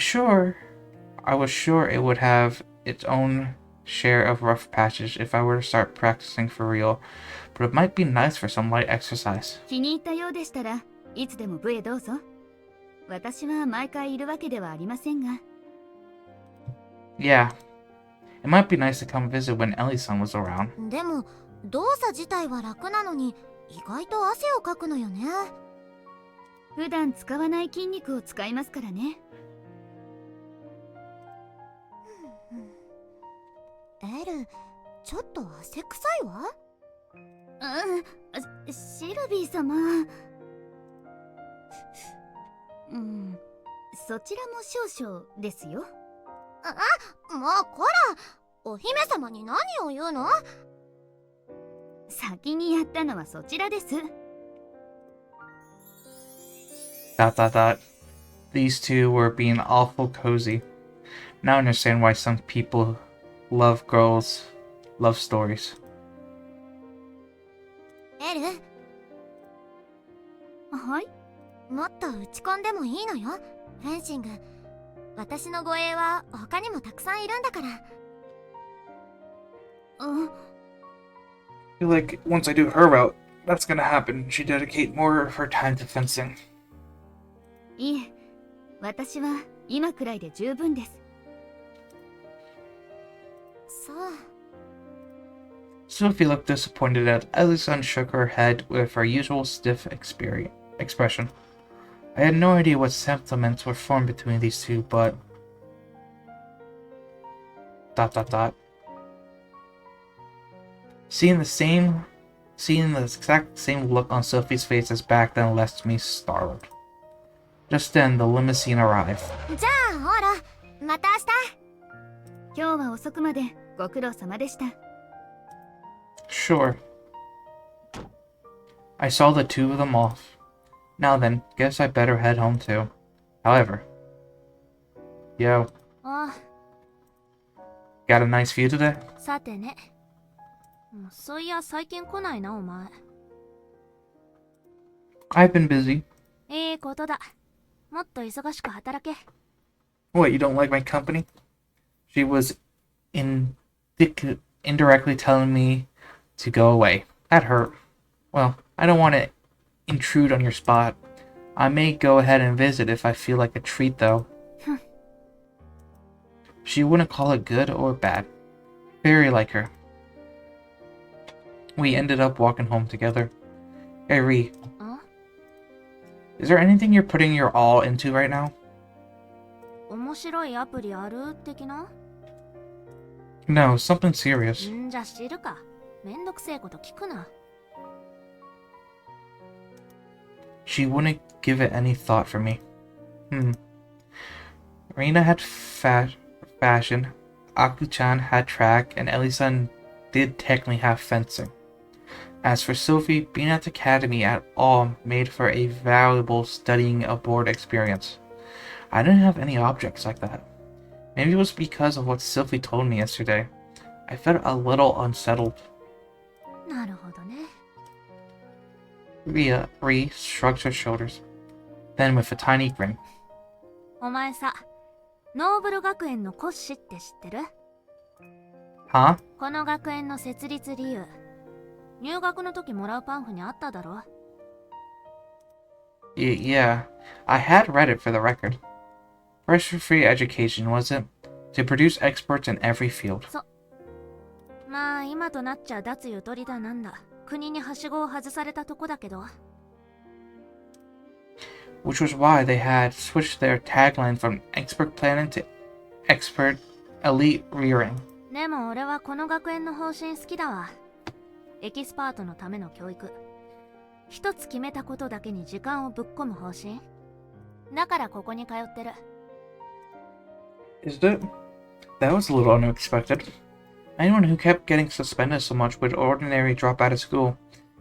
was sure it would have its own share of rough patches if I were to start practicing for real, but it might be nice for some light exercise. 気に入ったようでしたらいつでも部へどうぞ。私は毎回いるわけではありませんが。Yeah, it might be nice to come visit when Ellie-san was around. でも動作自体は楽なのに意外と汗をかくのよね。普段使わない筋肉を使いますからね。エル、ちょっと汗臭いわ。シルビー様。そちらも少々ですよ。もうこら、お姫様に何を言うの？先にやったのはそちらです。Dot dot dot. These two were being awful cozy. Now I understand why some people love girls' love stories. エル、はい。もっと打ち込んでもいいのよ、フェンシング。私の護衛は他にもたくさんいるんだから。うん。 I feel like once I do her route, that's gonna happen. She dedicate more of her time to fencing. いえ、私は今くらいで十分です。そう。 Sylvie looked disappointed as Ellison shook her head with her usual stiff expression. I had no idea what sentiments were formed between these two, but... Dot dot dot. Seeing the exact same look on Sophie's face as back then left me startled. Just then, the limousine arrived. じゃあオーラ、また明日。今日は遅くまでご苦労様でした。 Sure. I saw the two of them off. Now then, guess I better head home too. However... Yo, あ、 got a nice view today? さてね。そういや最近来ないなお前。 I've been busy. いいことだ。もっと忙しく働け。 What, you don't like my company? She was indirectly telling me to go away. That hurt. Well, I don't want to intrude on your spot. I may go ahead and visit if I feel like a treat, though. She wouldn't call it good or bad. Very like her. We ended up walking home together. Hey, Ree. Huh? Is there anything you're putting your all into right now? 面白いアプリある的な？ No, something serious. んじゃ知るか。めんどくせえこと聞くな。 She wouldn't give it any thought for me. Reina had fashion, Aku-chan had track, and Elle-san did technically have fencing. As for Sylvie, being at the academy at all made for a valuable studying abroad experience. I didn't have any objects like that. Maybe it was because of what Sylvie told me yesterday. I felt a little unsettled. なるほどね。 Ree shrugged her shoulders. Then with a tiny grin. お前さ、ノーブル学園の骨子って知ってる？ Huh? この学園の設立理由。入学の時もらうパンフにあっただろ？ Yeah, I had read it for the record. Pressure-free education, was it? To produce experts in every field. まあ今となっちゃ脱ゆとりだなんだ。国にはしごを外されたとこだけど。 Which was why they had switched their tagline from expert planning to expert elite rearing. でも俺はこの学園の方針好きだわ。エキスパートのための教育。一つ決めたことだけに時間をぶっ込む方針。だからここに通ってる。 Is it? That was a little unexpected. Anyone who kept getting suspended so much would ordinarily drop out of school,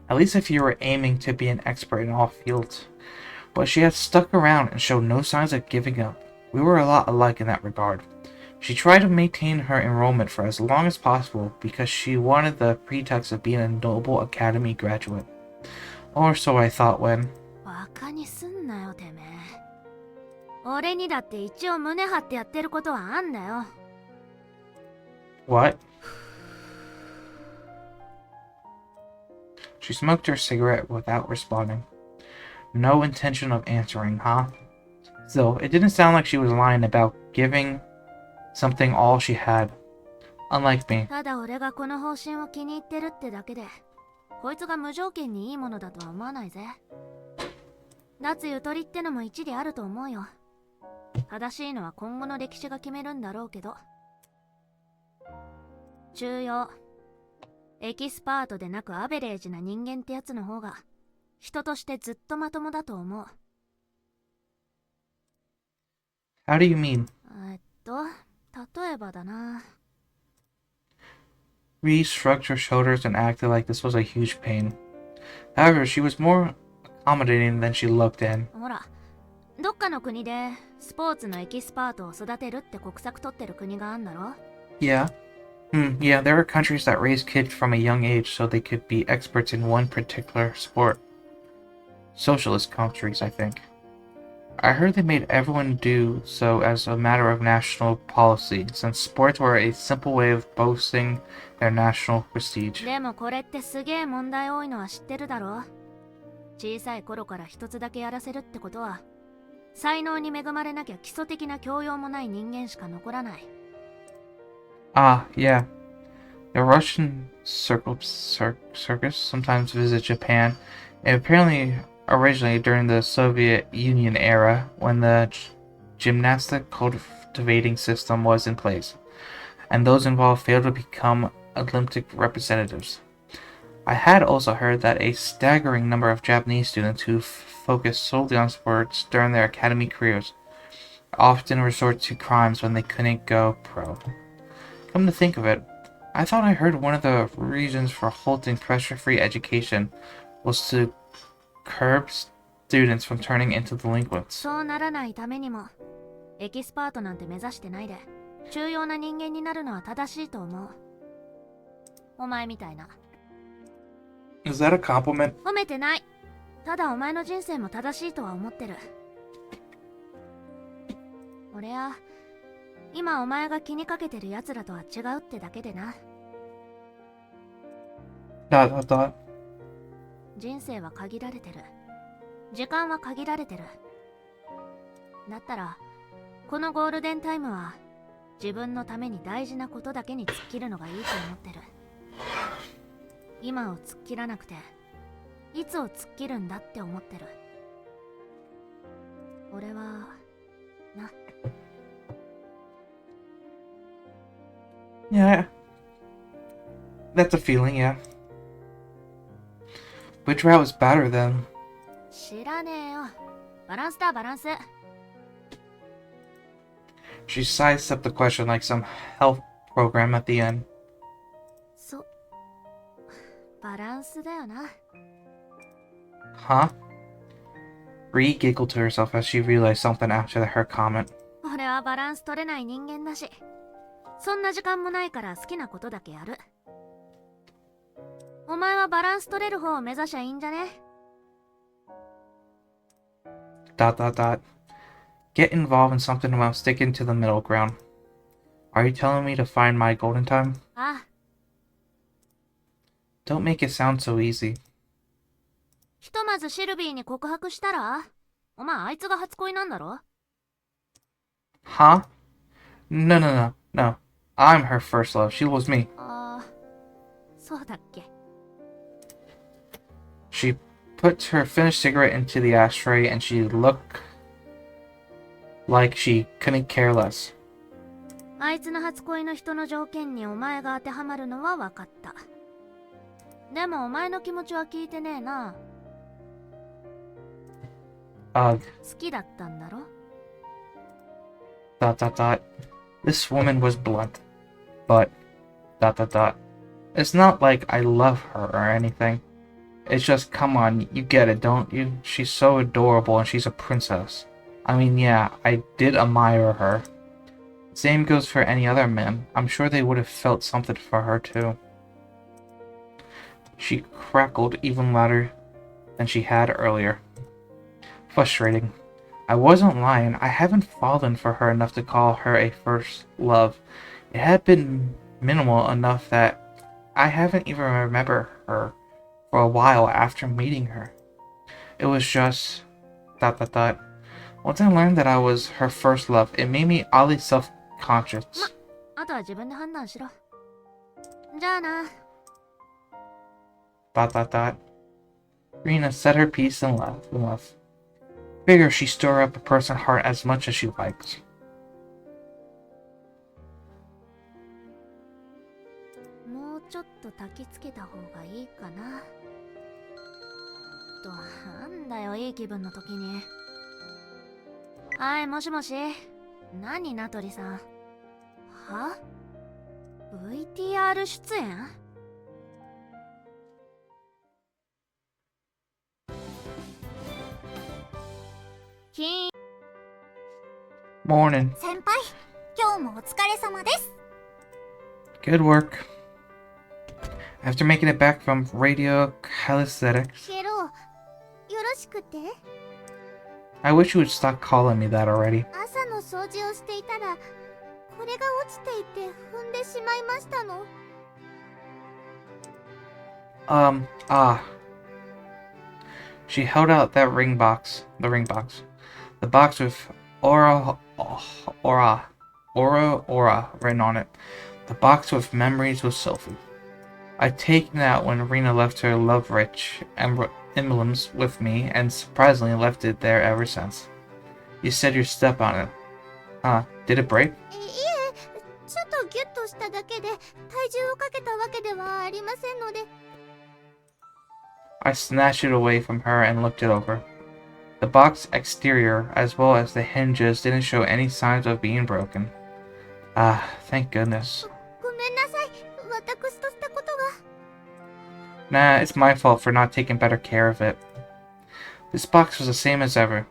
at least if you were aiming to be an expert in all fields. But she had stuck around and showed no signs of giving up. We were a lot alike in that regard. She tried to maintain her enrollment for as long as possible because she wanted the pretext of being a noble academy graduate. Or so I thought when... バカにすんなよてめえ。俺にだって一応胸張ってやってることはあんだよ。 What? She smoked her cigarette without responding. No intention of answering, huh? Still, it didn't sound like she was lying about giving something all she had. Unlike me. ただ俺がこの方針を気に入ってるってだけで、こいつが無条件にいいものだとは思わないぜ。脱ゆとりってのも一理あると思うよ。正しいのは今後の歴史が決めるんだろうけど。中庸。エキスパートでなくアベレージな人間ってやつの方が、人としてずっとまともだと思う。How do you mean? 例えばだな。Ree shrugged her shoulders and acted like this was a huge pain. However, she was more accommodating than she looked in. ほら、どっかの国でスポーツのエキスパートを育てるって国策取ってる国があんだろ？ Yeah. Yeah, there are countries that raise kids from a young age so they could be experts in one particular sport. Socialist countries, I think. I heard they made everyone do so as a matter of national policy, since sports were a simple way of boasting their national prestige. でもこれってすげえ問題多いのは知ってるだろ？小さい頃から一つだけやらせるってことは、才能に恵まれなきゃ基礎的な教養もない人間しか残らない。Ah, yeah. The Russian circus sometimes visit Japan, and apparently originally during the Soviet Union era when the gymnastic cultivating system was in place, and those involved failed to become Olympic representatives. I had also heard that a staggering number of Japanese students who focus solely on sports during their academy careers often resort to crimes when they couldn't go pro. Come to think of it, I thought I heard one of the reasons for halting pressure-free education was to curb students from turning into delinquents. そうならないためにも、エキスパートなんて目指してないで、重要な人間になるのは正しいと思う。お前みたいな。Is that a compliment? 褒めてない。ただお前の人生も正しいとは思ってる。俺は今お前が気にかけてる奴らとは違うってだけでな。人生は限られてる。時間は限られてる。だったらこのゴールデンタイムは自分のために大事なことだけに突っ切るのがいいと思ってる。今を突っ切らなくていつを突っ切るんだって思ってる。俺はな。Yeah. That's a feeling, yeah. Which route was better then? 知らねえよ。バランスだ、バランス。She sidestepped the question like some health program at the end. バランスだよな。Huh? Ree giggled to herself as she realized something after her comment. 俺はバランス取れない人間だし、そんな時間もないから好きなことだけやる。お前はバランス取れる方を目指しゃいいんじゃね？ Get involved in something while sticking to the middle ground. Are you telling me to find my golden time? ああ。Don't make it sound so easy. ひとまずシルビーに告白したら？お前あいつが初恋なんだろ？ Huh? No. I'm her first love. She loves me. ああ、そうだっけ。She put her finished cigarette into the ashtray and she looked like she couldn't care less. あいつの初恋の人の条件にお前が当てはまるのは分かった。でもお前の気持ちは聞いてねえな。好きだったんだろ？ This woman was blunt, but It's not like I love her or anything. It's just, come on, you get it, don't you? She's so adorable and she's a princess. I mean, yeah, I did admire her. Same goes for any other man. I'm sure they would have felt something for her too. She crackled even louder than she had earlier. Frustrating. I wasn't lying. I haven't fallen for her enough to call her a first love. It had been minimal enough that I haven't even remembered her for a while after meeting her. It was just... Once I learned that I was her first love, it made me oddly self-conscious. あとは自分で判断しろ。じゃあな。Reina said her piece and left. Figure she stir up a person's heart as much as she likes. もうちょっと焚きつけた方がいいかな。なんだよ、いい気分の時に。はい、もしもし。何、名取さん。は？ VTR 出演？キーン。Morning. 先輩、今日もお疲れ様です。 Good work. After making it back from radio calisthenics, ケロ、よろしくて。 I wish you would stop calling me that already. 朝の掃除をしていたら、これが落ちていて踏んでしまいましたの。 She held out that ring box. The ring box. The box with aura written on it. The box with memories with Sylvie. I'd taken it out when Reina left her love-rich emblems with me, and surprisingly left it there ever since. You said you stepped on it. Huh, did it break? いえ、ちょっとギュッとしただけで、体重をかけたわけではありませんので。 I snatched it away from her and looked it over. The box exterior, as well as the hinges, didn't show any signs of being broken. Ah, thank goodness. ごめんなさい、私としたことが。 Nah, it's my fault for not taking better care of it. This box was the same as ever.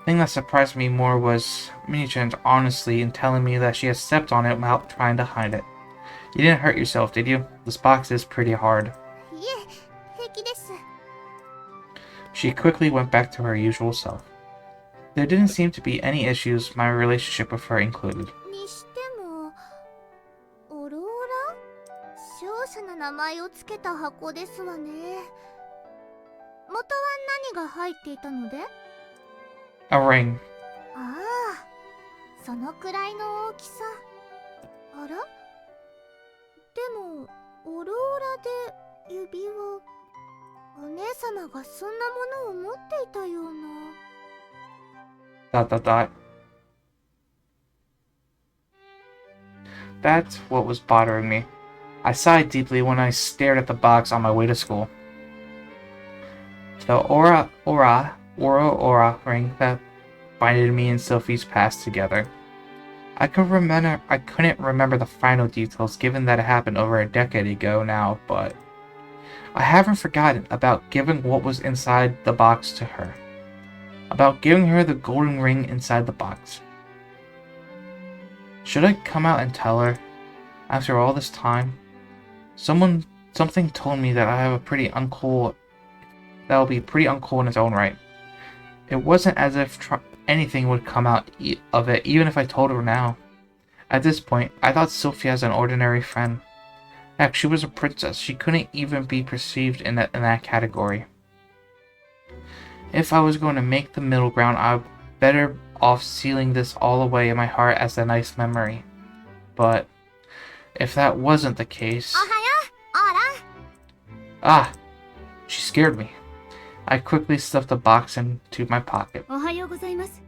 The thing that surprised me more was Mini-chan's honesty in telling me that she had stepped on it while trying to hide it. You didn't hurt yourself, did you? This box is pretty hard. いえ、平気です。 She quickly went back to her usual self. There didn't seem to be any issues, my relationship with her included. にしても、オローラ？小さな名前をつけた箱ですわね。元は何が入っていたので？ A ring. ああ、そのくらいの大きさ。あら？でも、オローラで指輪。お姉様がそんなものを持っていたような。... That's what was bothering me. I sighed deeply when I stared at the box on my way to school. The aura ring that binded me and Sylvie's past together. I couldn't remember the final details given that it happened over a decade ago now, but I haven't forgotten about giving what was inside the box to her. About giving her the golden ring inside the box. Should I come out and tell her? After all this time? Something told me that that'll be pretty uncool in its own right. It wasn't as if anything would come out of it, even if I told her now. At this point, I thought Sylvie as an ordinary friend. Heck, she was a princess. She couldn't even be perceived in that category. If I was going to make the middle ground, I'd better off sealing this all away in my heart as a nice memory. But if that wasn't the case... おはよう、オーラ。 Ah! She scared me. I quickly stuffed the box into my pocket. おはようございます。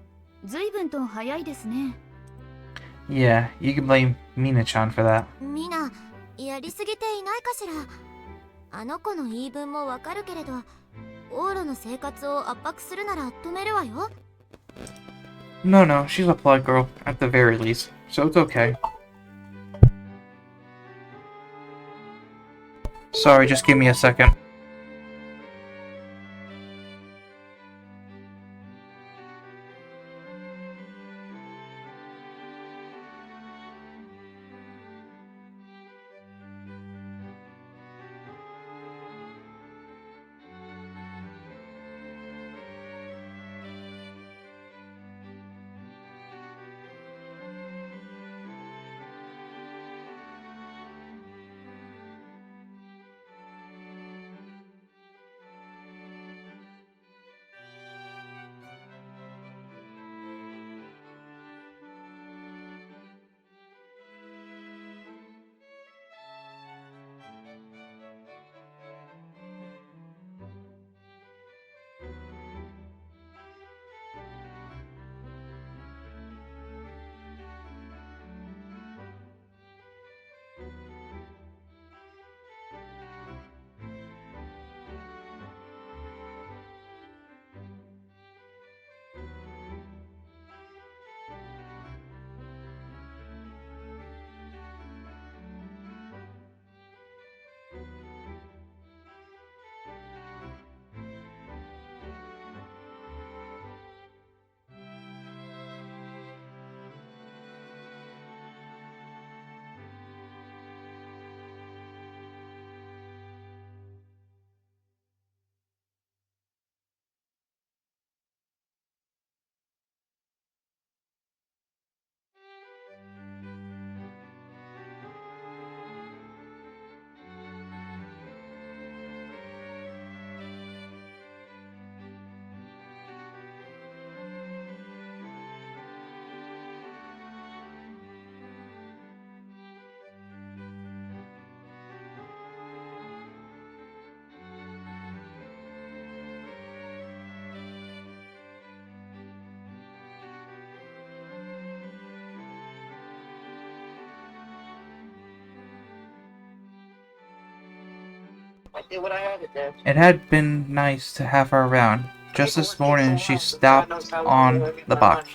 ずいぶんと早いですね。Yeah, you can blame Mina-chan for that. みんな、やりすぎていないかしら。あの子の言い分もわかるけれど、オーラの生活を圧迫するなら止めるわよ。 No, she's a polite girl, at the very least, so it's okay. Sorry, just give me a second. It had been nice to have her around. Just this morning, she stopped on the box.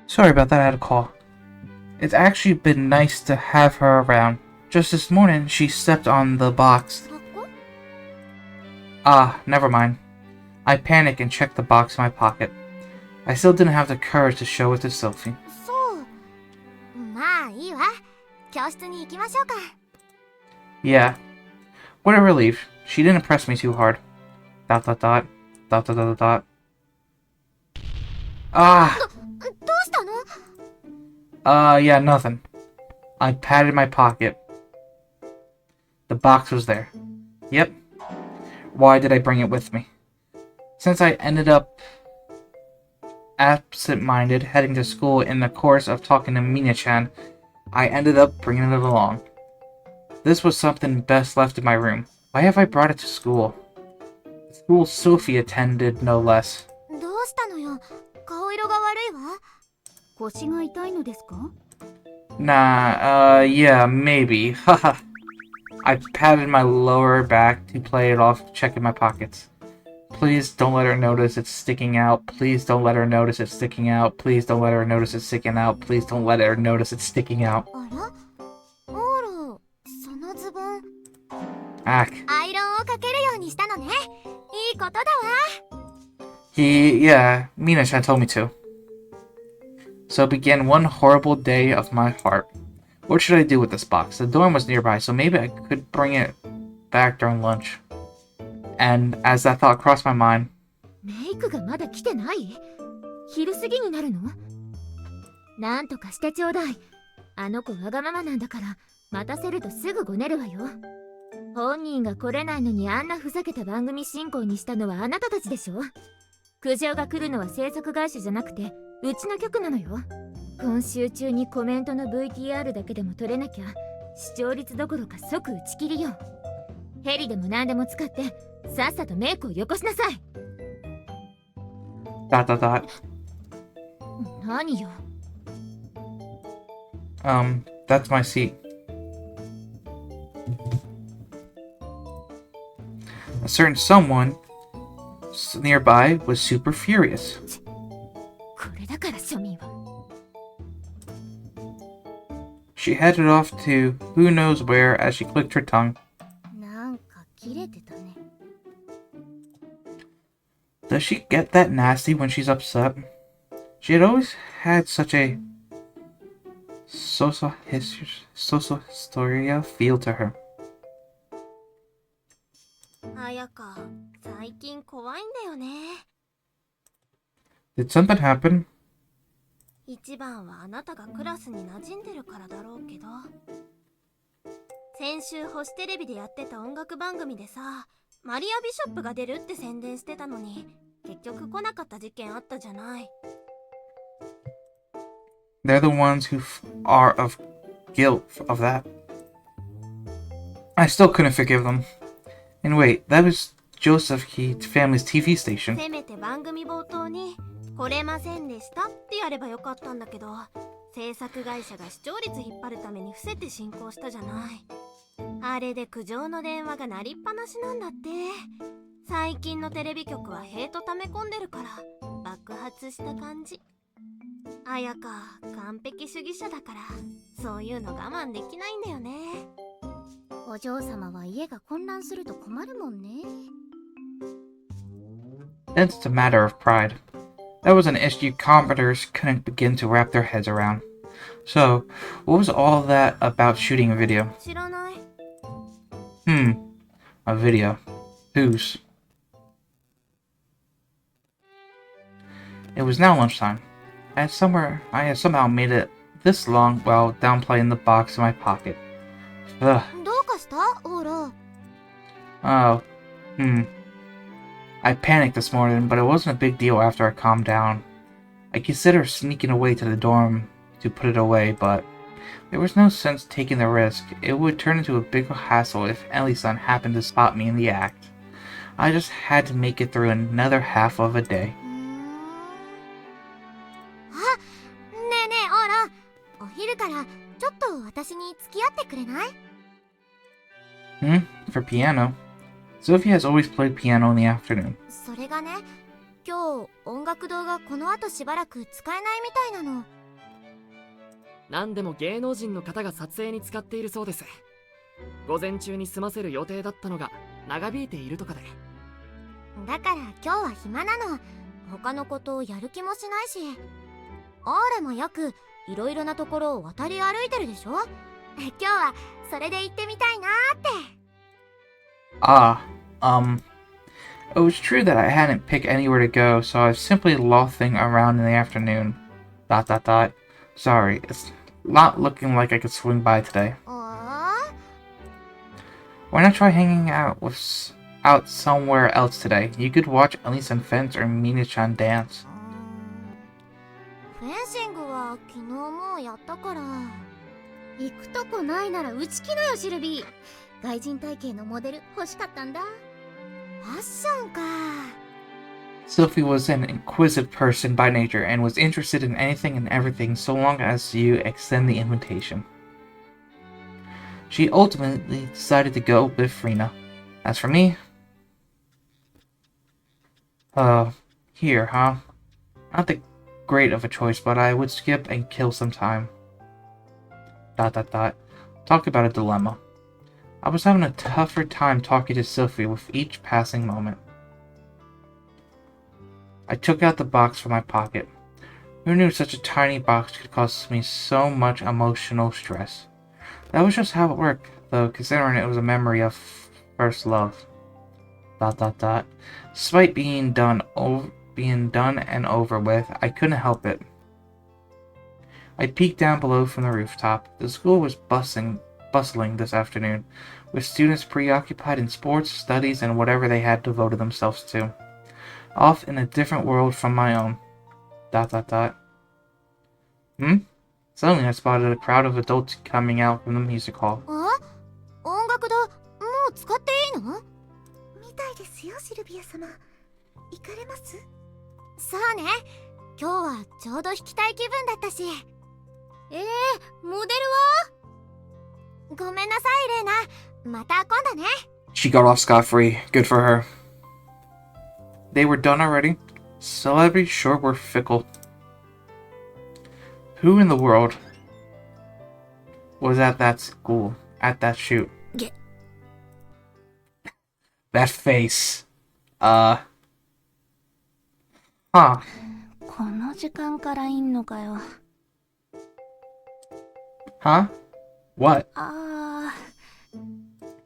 Sorry about that, I had a call. It's actually been nice to have her around. Just this morning, she stepped on the box. 箱 Ah, never mind. I panicked and checked the box in my pocket. I still didn't have the courage to show it to Sylvie. そうまあいいわ教室に行きましょうか Yeah. What a relief. She didn't press me too hard. Dot dot dot. Dot dot dot dot. Ah! どうしたの Yeah, nothing. I patted my pocket. The box was there. Yep. Why did I bring it with me? Since I ended up absent-minded heading to school in the course of talking to Mina-chan, I ended up bringing it along. This was something best left in my room. Why have I brought it to school? The school Sophie attended, no less. どうしたのよ顔色が悪いわ腰が痛いのですか？ Nah, yeah, maybe. Haha. I patted my lower back to play it off, checking my pockets. Please don't let her notice it's sticking out. Please don't let her notice it's sticking out. Please don't let her notice it's sticking out. Please don't let her notice it's sticking out. あらあらそのズボン Ack. アイロンをかけるようにしたのねいいことだわ Yeah, Mina-chan told me to. So began one horrible day of my heart. What should I do with this box? The dorm was nearby, so maybe I could bring it back during lunch. And as that thought crossed my mind, メイクがまだ来てない？昼過ぎになるの？なんとかしてちょうだい。あの子わがままなんだから待たせるとすぐごねるわよ。本人が来れないのにあんなふざけた番組進行にしたのはあなたたちでしょ？苦情が来るのは制作会社じゃなくてうちの局なのよ。今週中にコメントの VTR だけでも撮れなきゃ視聴率どころか即打ち切りよ。ヘリでも何でも使ってさっさとメイクをよこしなさい。 Dot dot dot. 何よ。 That's my seat. A certain someone nearby was super furious. これだから庶民は。 She headed off to who knows where as she clicked her tongue. なんか切れてたね。 Does she get that nasty when she's upset? She had always had such a social historia feel to her. 綾香、最近怖いんだよね。 Did something happen? 一番はあなたがクラスに馴染んでるからだろうけど、先週星テレビでやってた音楽番組でさ、マリア・ビショップが出るって宣伝してたのに結局来なかった事件あったじゃない。 They're the ones who are of guilt of that. I still couldn't forgive them. And wait, that was Joseph Heath's family's TV station. せめて番組冒頭に来れませんでしたってやればよかったんだけど、制作会社が視聴率引っ張るために伏せて進行したじゃない。あれで苦情の電話が鳴りっぱなしなんだって。最近のテレビ局はヘイト溜め込んでるから爆発した感じ。綾香、完璧主義者だからそういうの我慢できないんだよね。お嬢様は家が混乱すると困るもんね。 That's a matter of pride. That was an issue commenters couldn't begin to wrap their heads around. So, what was all that about shooting a video? 知らない。 A video. Whose? It was now lunchtime. I had somehow made it this long while downplaying the box in my pocket. Ugh. どうかしたオーラ。 Oh. I panicked this morning, but it wasn't a big deal after I calmed down. I considered sneaking away to the dorm to put it away, but there was no sense taking the risk. It would turn into a big hassle if Ellie's-san happened to spot me in the act. I just had to make it through another half of a day. あ、ねえねえオーラ、お昼からちょっと私に付き合ってくれない？ For piano. Sylvie has always played piano in the afternoon. それがね、今日音楽堂がこの後しばらく使えないみたいなの。何でも芸能人の方が撮影に使っているそうです。午前中に済ませる予定だったのが長引いているとかで。だから今日は暇なの。他のことをやる気もしないし。オーラもよくいろいろなところを渡り歩いてるでしょ。今日はそれで行ってみたいなーって。It was true that I hadn't picked anywhere to go, so I was simply loafing around in the afternoon. ... Sorry, it's not looking like I could swing by today. あ Why not try hanging out somewhere else today? You could watch Elise and Fence or Mina-chan dance. フェンシングは昨日もうやったから。行くとこないなら打ち来なよシルビー。外人体型のモデル欲しかったんだ。ファッションか。 Sylvie was an inquisitive person by nature and was interested in anything and everything so long as you extend the invitation. She ultimately decided to go with Reina. As for me... here, huh? Not that great of a choice, but I would skip and kill some time. ... Talk about a dilemma. I was having a tougher time talking to Sylvie with each passing moment. I took out the box from my pocket. Who knew such a tiny box could cause me so much emotional stress? That was just how it worked, though, considering it was a memory of first love. ... Despite being done and over with, I couldn't help it. I peeked down below from the rooftop. The school was bustling this afternoon, with students preoccupied in sports, studies, and whatever they had devoted themselves to. Off in a different world from my own. ... Suddenly, I spotted a crowd of adults coming out from the music hall. あ、音楽堂、もう使っていいの？みたいですよ、シルビア様。行かれます？そうね。今日はちょうど弾きたい気分だったし。モデルは？ごめんなさい、レイナ。また今度ね。She got off scot-free. Good for her. They were done already? Celebrities sure were fickle. Who in the world was at that school, at that shoot? That face. Huh. この時間からいんのかよ。Huh? What?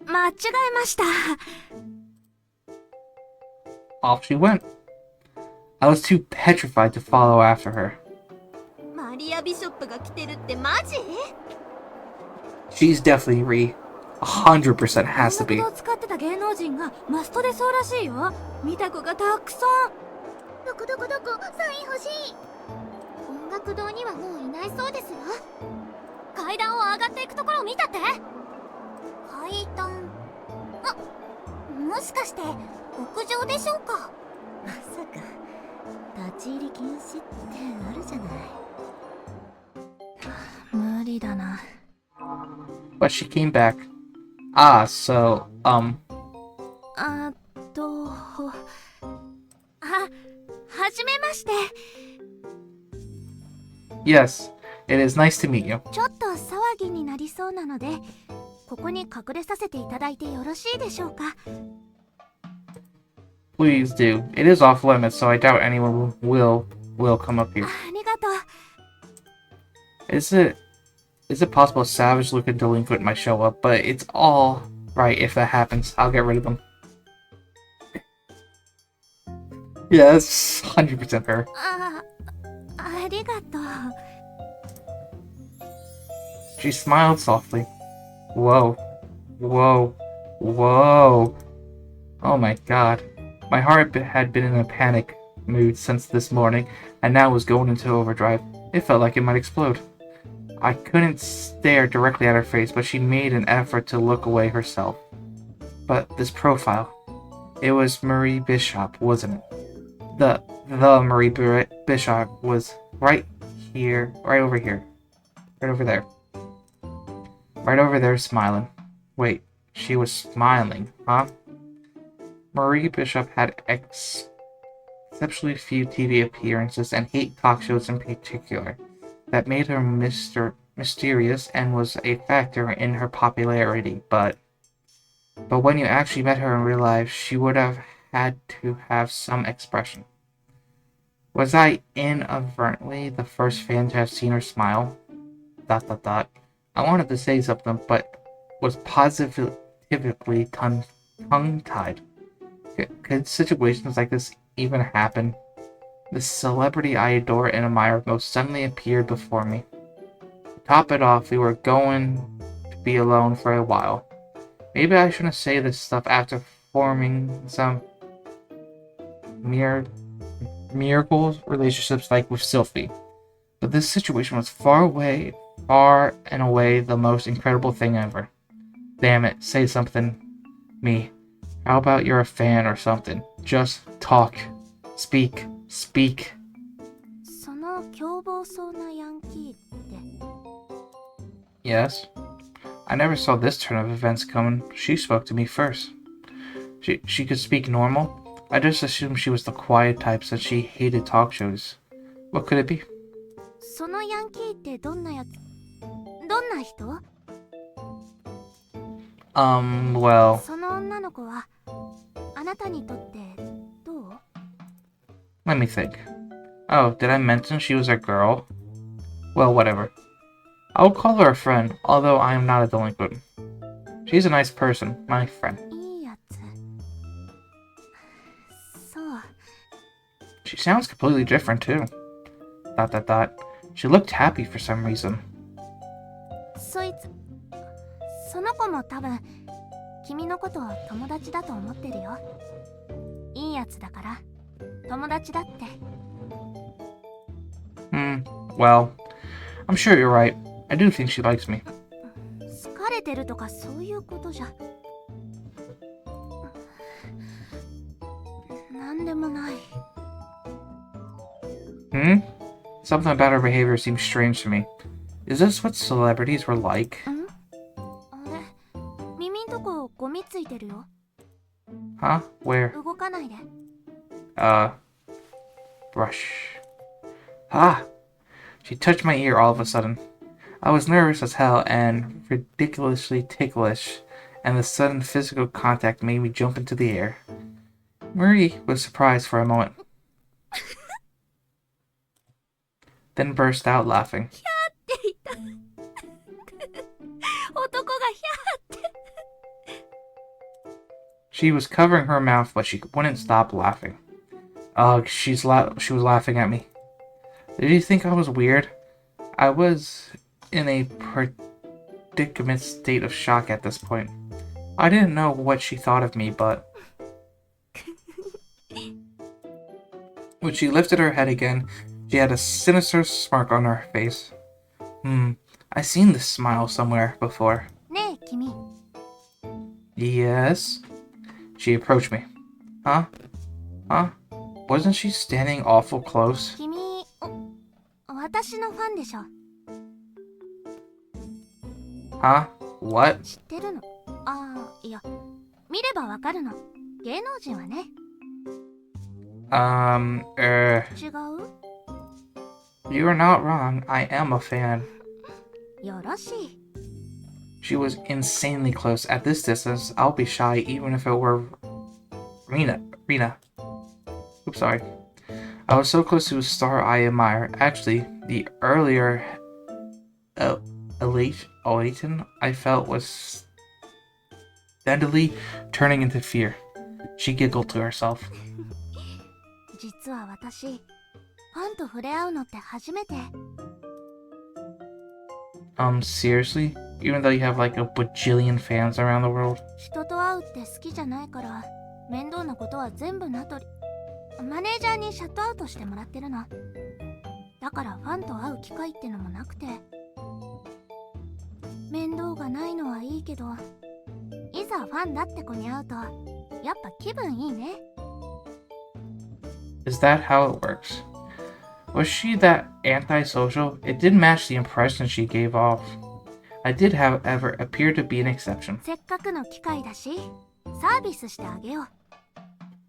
間違えました。Off she went. I was too petrified to follow after her. マリア・ビショップが来てるってマジ？ She's definitely Ree. 100% has to be. 音楽堂を使ってた芸能人がマストでそうらしいよ。見た子がたくさん。どこサイン欲しい。音楽堂にはもういないそうですよ。階段を上がっていくところを見たって。階段。もしかして屋上でしょうか。まさか立ち入り禁止ってあるじゃない。無理だな。But she came back. So, はじめまして。yes, it is nice to meet you. ちょっと騒ぎになりそうなので、ここに隠れさせていただいてよろしいでしょうか。Please do. It is off limits, so I doubt anyone will come up here. ありがとう。Is it possible a savage-looking delinquent might show up? But it's all right if that happens. I'll get rid of them. Yeah, that's 100% her. ありがとう。She smiled softly. Whoa. Whoa. Whoa. Oh my god. My heart had been in a panic mood since this morning, and now was going into overdrive. It felt like it might explode. I couldn't stare directly at her face, but she made an effort to look away herself. But this profile, it was Marie Bishop, wasn't it? The Marie Bishop was right here, right over here. Right over there. Right over there smiling. Wait, she was smiling, huh? Marie Bishop had exceptionally few TV appearances and 8 talk shows in particular. That made her mysterious and was a factor in her popularity, but when you actually met her in real life, she would have had to have some expression. Was I inadvertently the first fan to have seen her smile? ... I wanted to say something, but was positively tongue-tied. Could situations like this even happen? The celebrity I adore and admire most suddenly appeared before me. To top it off, we were going to be alone for a while. Maybe I shouldn't say this stuff after forming some miracle relationships like with Sylvie. But this situation was far and away the most incredible thing ever. Damn it, say something. Me. How about you're a fan or something? Just talk. Speak. その凶暴そうなヤンキーって。 Yes. I never saw this turn of events coming. She spoke to me first. She could speak normal? I just assumed she was the quiet type since she hated talk shows. What could it be? そのヤンキーってどんな人？ well... その女の子はあなたにとってどう？ Let me think. Oh, did I mention she was a girl? Well, whatever. I'll call her a friend, although I am not a delinquent. She's a nice person, my friend. いいやつ。そう。 She sounds completely different, too. ... She looked happy for some reason. その子も多分君のことを友達だと思ってるよ。いいやつだから友達だって。Well, I'm sure you're right. I do think she likes me. 疲れてるとかそういうことじゃ。なんでもない。Hmm? Something about her behavior seems strange to me. Is this what celebrities were like? あれ、耳んとこゴミついてるよ。 Huh? Where? 動かないで。 Brush. Ah! She touched my ear all of a sudden. I was nervous as hell and ridiculously ticklish, and the sudden physical contact made me jump into the air. Marie was surprised for a moment, then burst out laughing. 男がヒャーって。 She was covering her mouth, but she wouldn't stop laughing. Ugh, she was laughing at me. Did you think I was weird? I was in a predicament state of shock at this point. I didn't know what she thought of me, but when she lifted her head again, she had a sinister smirk on her face. I've seen this smile somewhere before. ねえ君。 Yes? She approached me. Huh? Wasn't she standing awful close? 君、私のファンでしょ。 Huh? What? 知ってるの？いや、見ればわかるの。芸能人はね。違う？ You are not wrong. I am a fan. よろしい。 She was insanely close. At this distance, I'll be shy even if it were Reina. Oops, sorry. I was so close to a star I admire. Actually, the earlier elation I felt was steadily turning into fear. She giggled to herself. 実は私、ファンと触れ合うのって初めて。 Seriously? Even though you have like a bajillion fans around the world? 人と会うって好きじゃないから、面倒なことは全部ナトリ。マネージャーにシャットアウトしてもらってるの。だからファンと会う機会ってのもなくて。面倒がないのはいいけど、いざファンだって子に会うと、やっぱ気分いいね。 Is that how it works? Was she that antisocial? It did match the impression she gave off. I did, however, appear to be an exception. せっかくの機会だし、サービスしてあげよう。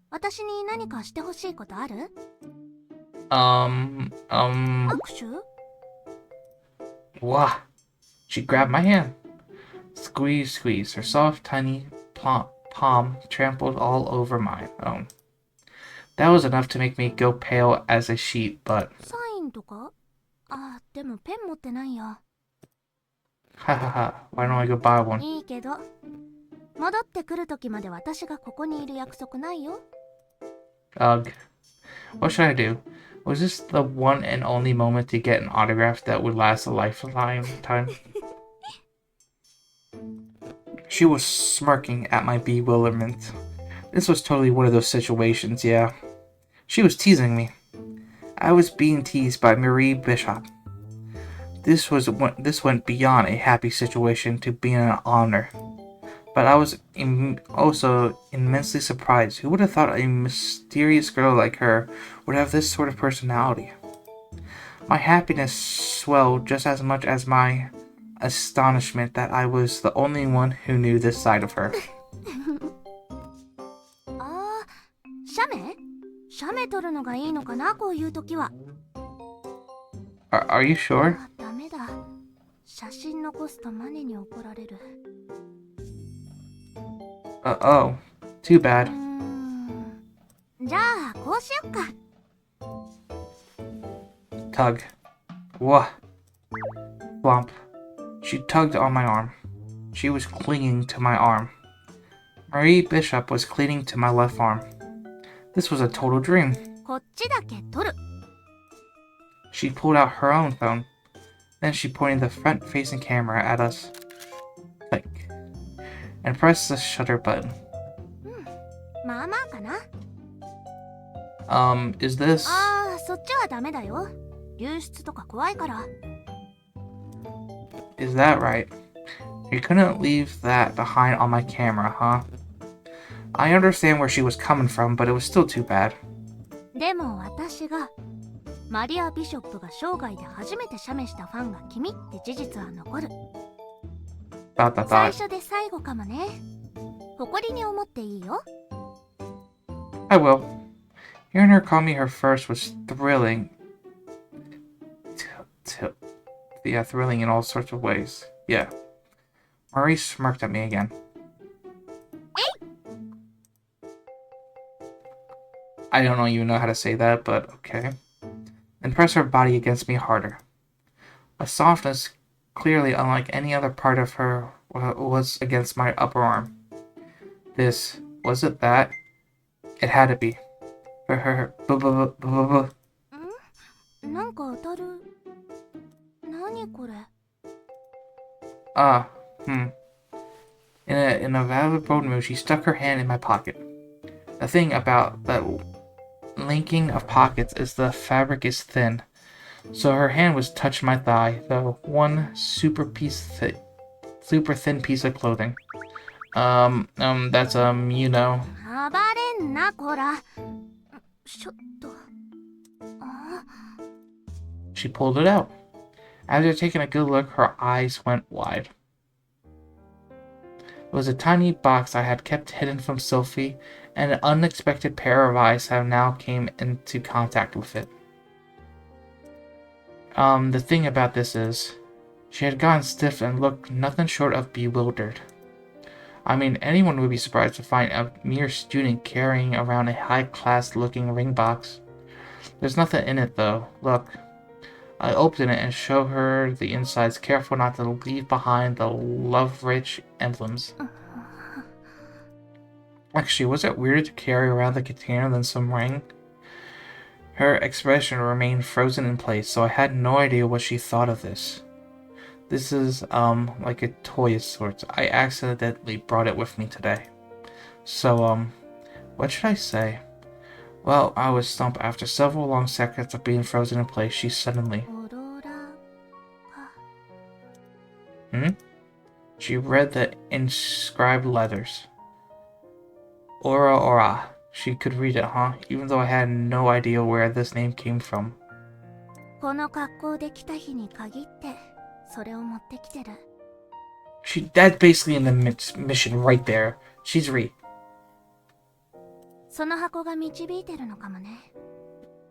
私に何かしてほしいことある？握手？ Wah! She grabbed my hand. Squeeze, squeeze. Her soft, tiny palm trampled all over mine. That was enough to make me go pale as a sheet, but... サインとか？でもペン持ってないや。 Hahaha, why don't I go buy one? いいけど、戻ってくる時まで私がここにいる約束ないよ。 Ugh. What should I do? Was this the one and only moment to get an autograph that would last a lifetime? She was smirking at my bewilderment. This was totally one of those situations, yeah. She was teasing me. I was being teased by Marie Bishop. This went beyond a happy situation to being an honor. But I was also immensely surprised. Who would have thought a mysterious girl like her would have this sort of personality? My happiness swelled just as much as my astonishment that I was the only one who knew this side of her. 写メ撮るのがいいのかな、こういう時は。 Are you sure? ダメだ。写真残すとマネに怒られる。 Oh, too bad. じゃあこうしよっか。 Tug. Wah. Flump. She tugged on my arm. She was clinging to my arm. Marie Bishop was clinging to my left arm. This was a total dream. こっちだけ撮る。 She pulled out her own phone. Then she pointed the front-facing camera at us. Click. And pressed the shutter button. まあまあかな。 Is this... そっちはダメだよ。流出とか怖いから。Is that right? You couldn't leave that behind on my camera, huh? I understand where she was coming from, but it was still too bad. でも私がマリア・ビショップが生涯で初めて写メしたファンが君って事実は残る。最初で最後かもね。誇りに思っていいよ。I will. Hearing her call me her first was thrilling. Yeah, thrilling in all sorts of ways. Yeah. Marie smirked at me again. I don't even know how to say that, but okay. Then pressed her body against me harder. A softness clearly unlike any other part of her was against my upper arm. This, was it that? It had to be. Her. なんか当たる。何これ。In a valid bold move, she stuck her hand in my pocket. The thing about that linking of pockets is the fabric is thin, so her hand was touched my thigh, though one super thin piece of clothing. That's you know. 暴れんなこら。ちょっと。She pulled it out. After taking a good look, her eyes went wide. It was a tiny box I had kept hidden from Sylvie, and an unexpected pair of eyes have now came into contact with it. The thing about this is, she had gotten stiff and looked nothing short of bewildered. I mean, anyone would be surprised to find a mere student carrying around a high-class looking ring box. There's nothing in it though. Look. I open it and show her the insides, careful not to leave behind the love-rich emblems. Actually, was it weirder to carry around the container than some ring? Her expression remained frozen in place, so I had no idea what she thought of this. This is, like a toy of sorts. I accidentally brought it with me today. So, what should I say? Well, I was stumped. After several long seconds of being frozen in place, she suddenly... She read the inscribed letters. Ora Ora. She could read it, huh? Even though I had no idea where this name came from. この格好で来た日に限ってそれを持ってきてる。That's basically in the mission right there. She's re. その箱が導いてるのかもね。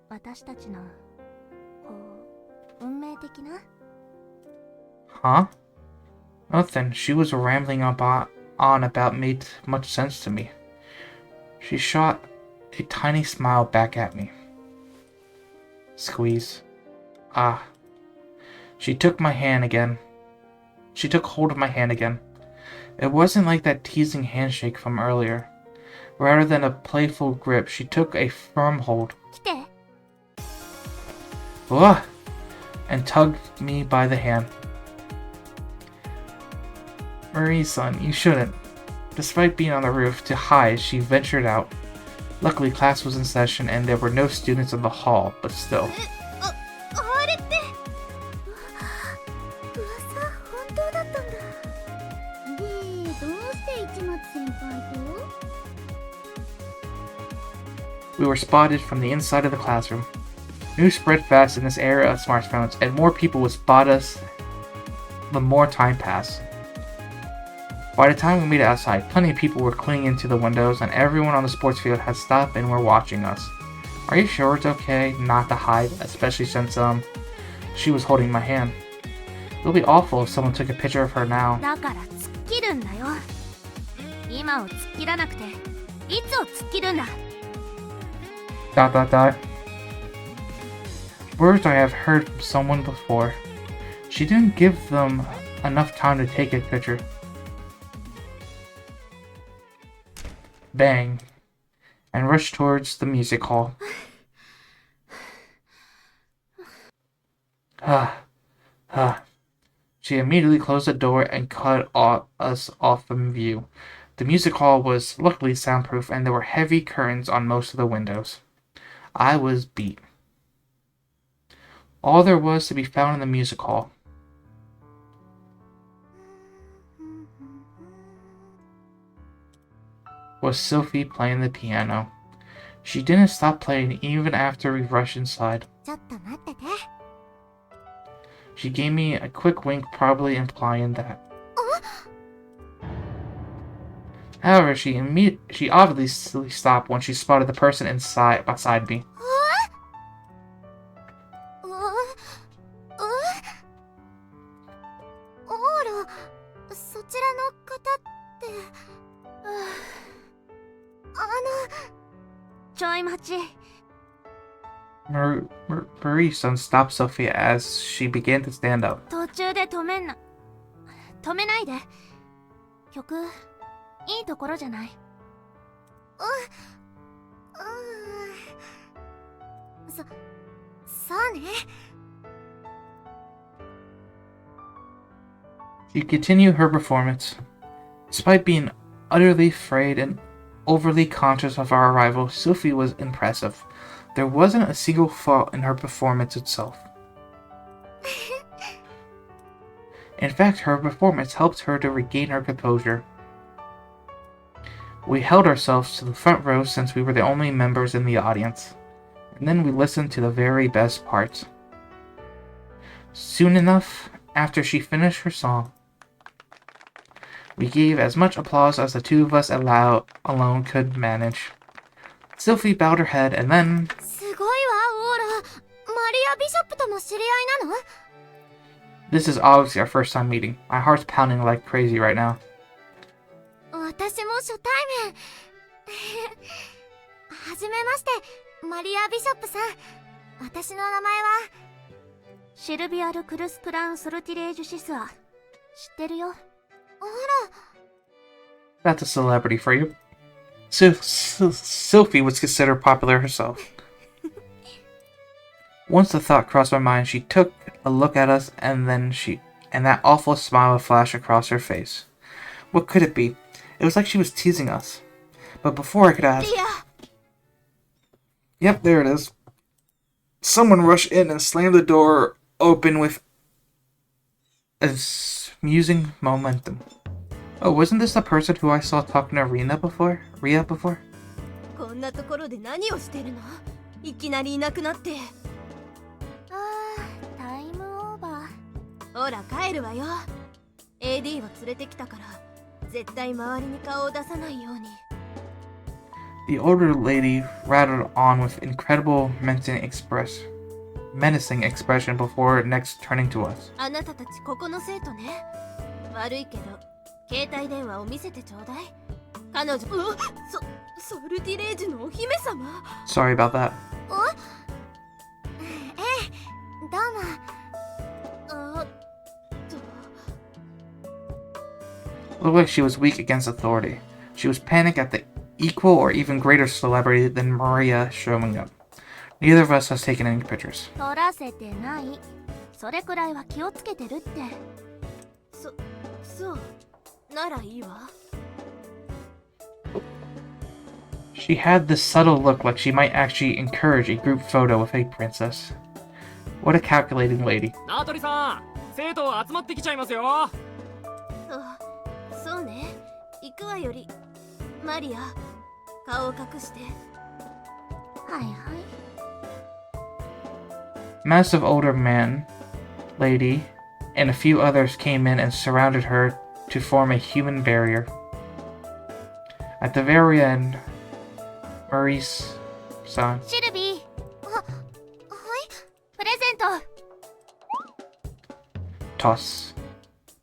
私たちのこう運命的な。Huh? Nothing. She was rambling on about made much sense to me. She shot a tiny smile back at me. Squeeze. Ah. She took my hand again. She took hold of my hand again. It wasn't like that teasing handshake from earlier. Rather than a playful grip, she took a firm hold. 来て。Ugh! And tugged me by the hand. Marie-san, you shouldn't. Despite being on the roof to hide, she ventured out. Luckily, class was in session and there were no students in the hall, but still. あれって。噂本当だったんだ。で、どうして市松先輩と？ We were spotted from the inside of the classroom. News spread fast in this era of smartphones, and more people would spot us the more time passed. By the time we made it outside, plenty of people were clinging to the windows, and everyone on the sports field had stopped and were watching us. Are you sure it's okay not to hide, especially since, she was holding my hand? It would be awful if someone took a picture of her now. だから突っ切るんだよ。今を突っ切らなくて、いつを突っ切るんだ。Words I have heard from someone before. She didn't give them enough time to take a picture. Bang. And rushed towards the music hall. She immediately closed the door and cut us off from view. The music hall was luckily soundproof and there were heavy curtains on most of the windows. I was beat. All there was to be found in the music hall. was Sylvie playing the piano. She didn't stop playing even after we rushed inside. ちょっと待ってて。 She gave me a quick wink, probably implying that. However, she obviously stopped when she spotted the person beside me. オーラ、そちらの方って。ちょい待ち。 Marie-san stopped Sophia as she began to stand up. 途中で止めないで。曲、いいところじゃない。そうね。 She continued her performance. Despite being utterly afraid and overly conscious of our arrival, Sylvie was impressive. There wasn't a single fault in her performance itself. In fact, her performance helped her to regain her composure. We held ourselves to the front row since we were the only members in the audience, and then we listened to the very best parts. Soon enough, after she finished her song, we gave as much applause as the two of us alone could manage. Sylvie bowed her head and then... すごいわ、オーラ。マリア・ビショップとも知り合いなの？ This is obviously our first time meeting. My heart's pounding like crazy right now. 私も初対面。はじめまして、マリア・ビショップさん。私の名前はシルビアル・クルス・クラウン・ソルティレージュ・シスア。知ってるよ。あら。 That's a celebrity for you. Sylvie was considered popular herself. Once the thought crossed my mind, she took a look at us, and that awful smile flashed across her face. What could it be? It was like she was teasing us. But before I could ask... Yep, there it is. Someone rushed in and slammed the door open with amusing momentum. Oh, wasn't this the person who I saw talking to Reina before? こんなところで何をしてるの？いきなりいなくなって。タイムオーバー。ほら帰るわよ。AD を連れてきたから絶対周りに顔を出さないように。 The older lady rattled on with incredible menacing expression before next turning to us. あなたたちここの生徒ね。悪いけど携帯電話を見せてちょうだい。彼女、ソルティレージュのお姫様。 Sorry about that. どうも。Looked like she was weak against authority. She was panicked at the equal or even greater celebrity than Maria showing up. Neither of us has taken any pictures. 撮らせてない。それくらいは気をつけてるって。そうならいいわ。 She had this subtle look like she might actually encourage a group photo with a princess. What a calculating lady. ナトリさん、生徒集まってきちゃいますよ。そうね。行くわより。マリア、顔を隠して。はいはい。 Massive older man, lady, and a few others came in and surrounded her to form a human barrier. At the very end, Maurice-san. シルビー。はい。プレゼント。 Toss.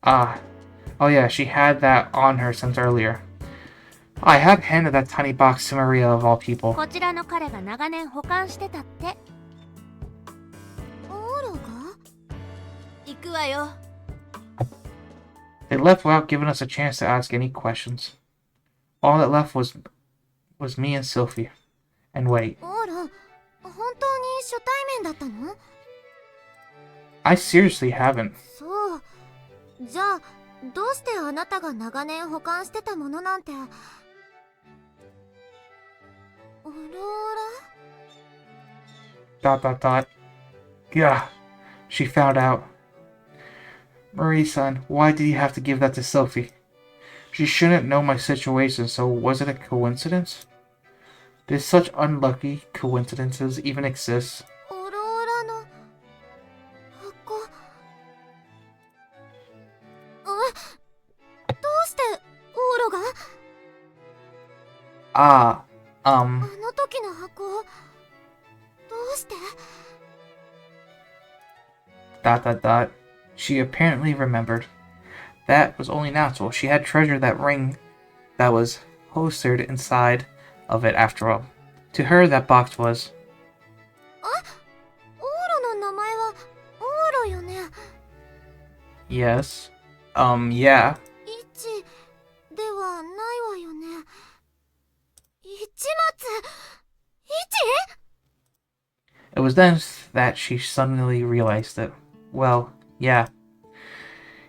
Ah. Oh yeah, she had that on her since earlier. I had handed that tiny box to Maria of all people. こちらの彼が長年保管してたって。オーラが？行くわよ。 They left without giving us a chance to ask any questions. All that left was me and Sylvie. And wait. オーラ、本当に初対面だったの？ I seriously haven't. そう。じゃあ、どうしてあなたが長年保管してたものなんて。オローラ？ ... Yeah, she found out. Marie-san, why did you have to give that to Sylvie? She shouldn't know my situation, so was it a coincidence? Did such unlucky coincidences even exist? オロオラの箱。どうしてオーロが？ Ah, あの時の箱どうして？ She apparently remembered. That was only natural. She had treasured that ring that was holstered inside of it after all. To her, that box was. オーロの名前はオーロよね。 Yes. Yeah. イチではないわよね。市松イチ？ It was then that she suddenly realized it. Well, yeah.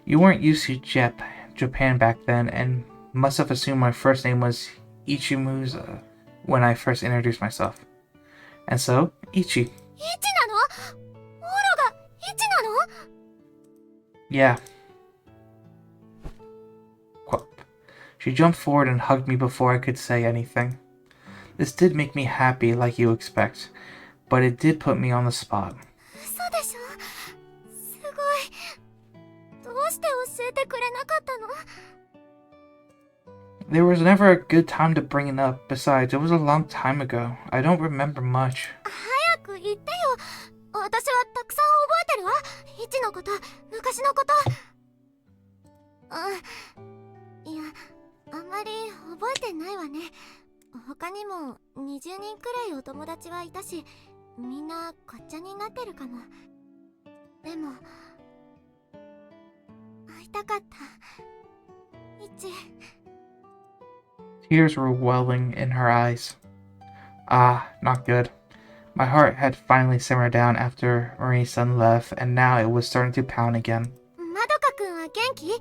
You weren't used to Japan back then, and must have assumed my first name was Ichimusa when I first introduced myself. And so, Ichi. イチなの？オーロがイチなの？ Yeah. Quap. She jumped forward and hugged me before I could say anything. This did make me happy, like you expect, but it did put me on the spot. 嘘でしょ？すごい。どうして教えてくれなかったの？ There was never a good time to bring it up. Besides, it was a long time ago. I don't remember much. 早く言ってよ。私はたくさん覚えてるわ。イチのこと、昔のこと。いや、あんまり覚えてないわね。他にも20人くらいお友達はいたし、みんなごっちゃになってるかも。でも、会いたかった。イチ。Tears were welling in her eyes. Ah, not good. My heart had finally simmered down after Marie's-san left, and now it was starting to pound again. まどかくんは元気？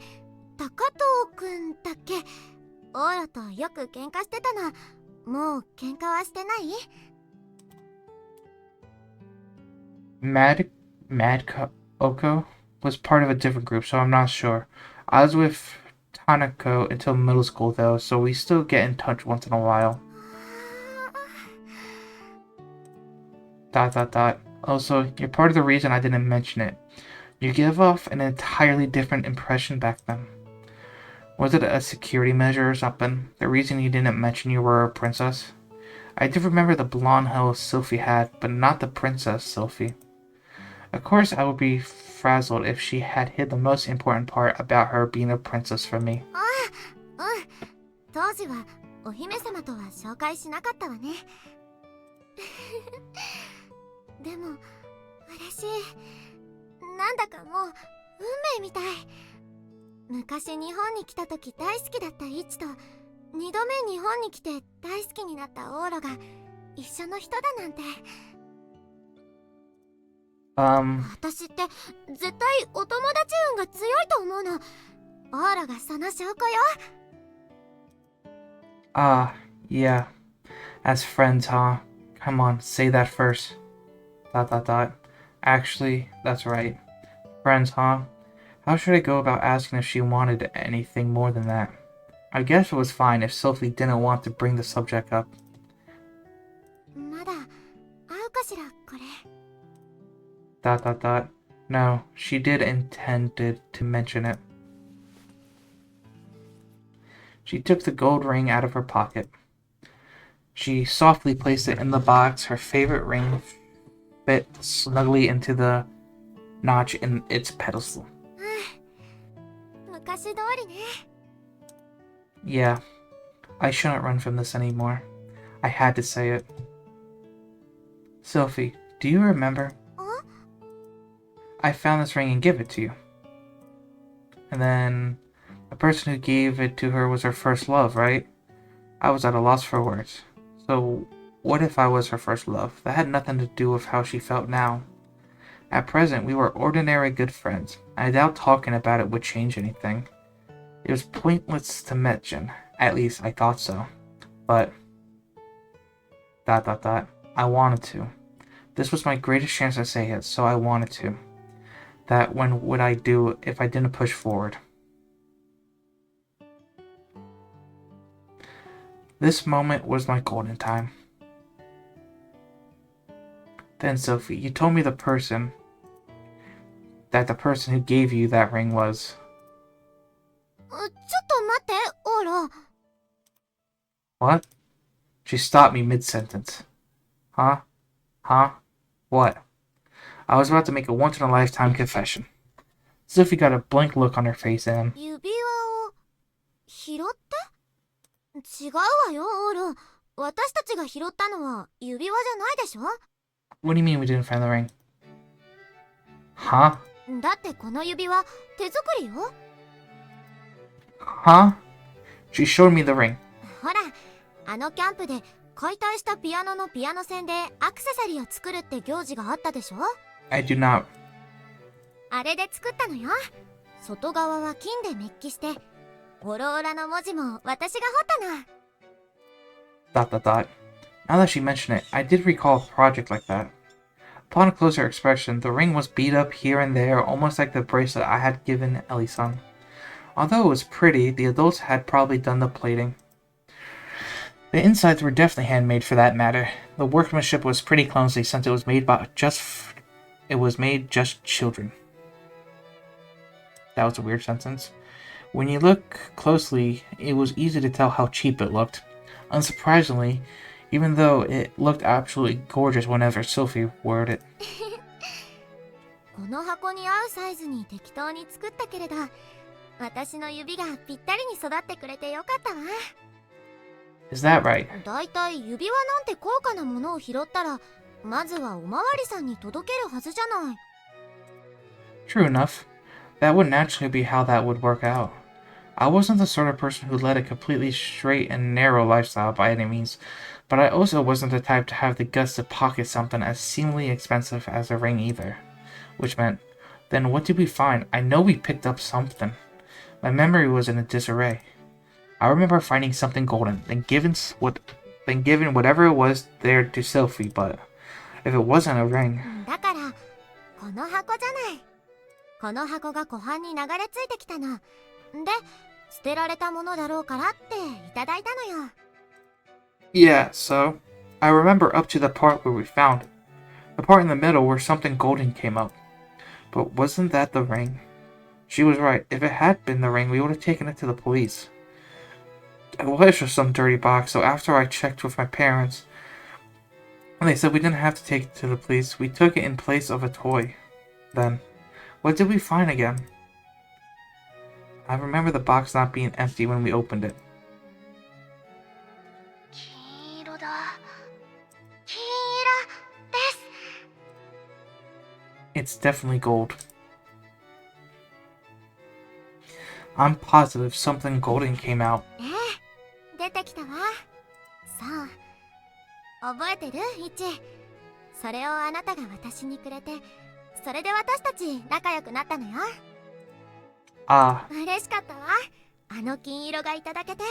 高藤くんだっけ？オーロとよく喧嘩してたの。もう喧嘩はしてない？ Oko was part of a different group, so I'm not sure. I was with Tanako until middle school, though, so we still get in touch once in a while. ... Also, you're part of the reason I didn't mention it. You gave off an entirely different impression back then. Was it a security measure or something? The reason you didn't mention you were a princess? I did remember the blonde hair Sylvie had, but not the princess Sylvie. Of course, I would be frazzled if she had hid the most important part about her being a princess from me. 当時はお姫様とは紹介しなかったわね。でも嬉しい。なんだかもう運命みたい。昔日本に来た時大好きだったイチと2度目日本に来て大好きになったオーロが一緒の人だなんて。私って絶対お友達運が強いと思うの。オーロがその証拠よ。Yeah. As friends, huh? Come on, say that first. ... Actually, that's right. Friends, huh? How should I go about asking if she wanted anything more than that? I guess it was fine if Sylvie didn't want to bring the subject up. まだ会うかしらこれ。No, she did intended to mention it. She took the gold ring out of her pocket. She softly placed it in the box. Her favorite ring fit snugly into the notch in its pedestal. 昔通りね。 Yeah, I shouldn't run from this anymore. I had to say it. Sylvie, do you remember? I found this ring and gave it to you. And then the person who gave it to her was her first love, right? I was at a loss for words. So what if I was her first love? That had nothing to do with how she felt now. At present, we were ordinary good friends. I doubt talking about it would change anything. It was pointless to mention. At least I thought so. But... I wanted to. This was my greatest chance to say it, so I wanted to. That when would I do if I didn't push forward? This moment was my golden time. Then, Sylvie, you told me the person who gave you that ring was... ちょっと待って、オーラ。 What? She stopped me mid-sentence. Huh? Huh? What? I was about to make a once-in-a-lifetime confession. Sylvie got a blank look on her face and... 指輪を拾って違うわよ、オーラ。私たちが拾ったのは指輪じゃないでしょ。 What do you mean we didn't find the ring? Huh? だってこの指輪手作りよ。 Huh? She showed me the ring. ほら、あのキャンプで解体したピアノのピアノ線でアクセサリーを作るって行事があったでしょ。 I do not... あれで作ったのよ。外側は金でメッキして、オロオラの文字も私が彫ったの。 Now that she mentioned it, I did recall a project like that. Upon a closer inspection, the ring was beat up here and there, almost like the bracelet I had given Elle-san. Although it was pretty, the adults had probably done the plating. The insides were definitely handmade for that matter. The workmanship was pretty clumsy since it was made just children. That was a weird sentence. When you look closely, it was easy to tell how cheap it looked. Unsurprisingly, even though it looked absolutely gorgeous whenever Sylvie wore it. この箱に合うサイズに適当に作ったけれど、私の指がぴったりに育ってくれてよかったわ。 Is that right? だいたい指輪なんて高価なものを拾ったら、まずはおまわりさんに届けるはずじゃない。 True enough. That would naturally be how that would work out. I wasn't the sort of person who led a completely straight and narrow lifestyle by any means, but I also wasn't the type to have the guts to pocket something as seemingly expensive as a ring either. Which meant, then what did we find? I know we picked up something. My memory was in a disarray. I remember finding something golden, then given whatever it was there to Sylvie, but if it wasn't a ring... だから、この箱じゃない。この箱が湖畔に流れ着いてきたの。で、捨てられたものだろうからっていただいたのよ。 Yeah, so, I remember up to the part where we found it. The part in the middle where something golden came up. But wasn't that the ring? She was right. If it had been the ring, we would have taken it to the police. It was just some dirty box, so after I checked with my parents, and they said we didn't have to take it to the police, we took it in place of a toy. Then, what did we find again? I remember the box not being empty when we opened it. 金色だ。金色です。 It's definitely gold. I'm positive something golden came out. ええ、出てきたわ。そう。覚えてる？イチ。それをあなたが私にくれて、それで私たち仲良くなったのよ。Ah, 嬉しかったわ。あの金色がいただけて。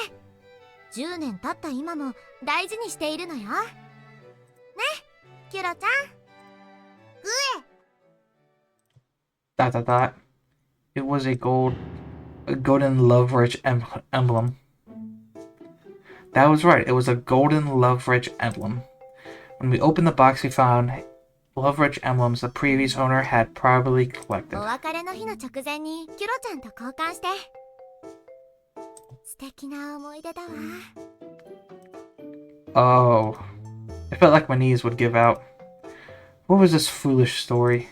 10年経った今も大事にしているのよ。ね、キュロちゃん。It was a golden love-rich emblem. That was right, it was a golden love-rich emblem. When we opened the box, we found love-rich emblems the previous owner had probably collected. お別れの日の直前にキュロちゃんと交換して。素敵な思い出だわ。 Oh, I felt like my knees would give out. What was this foolish story?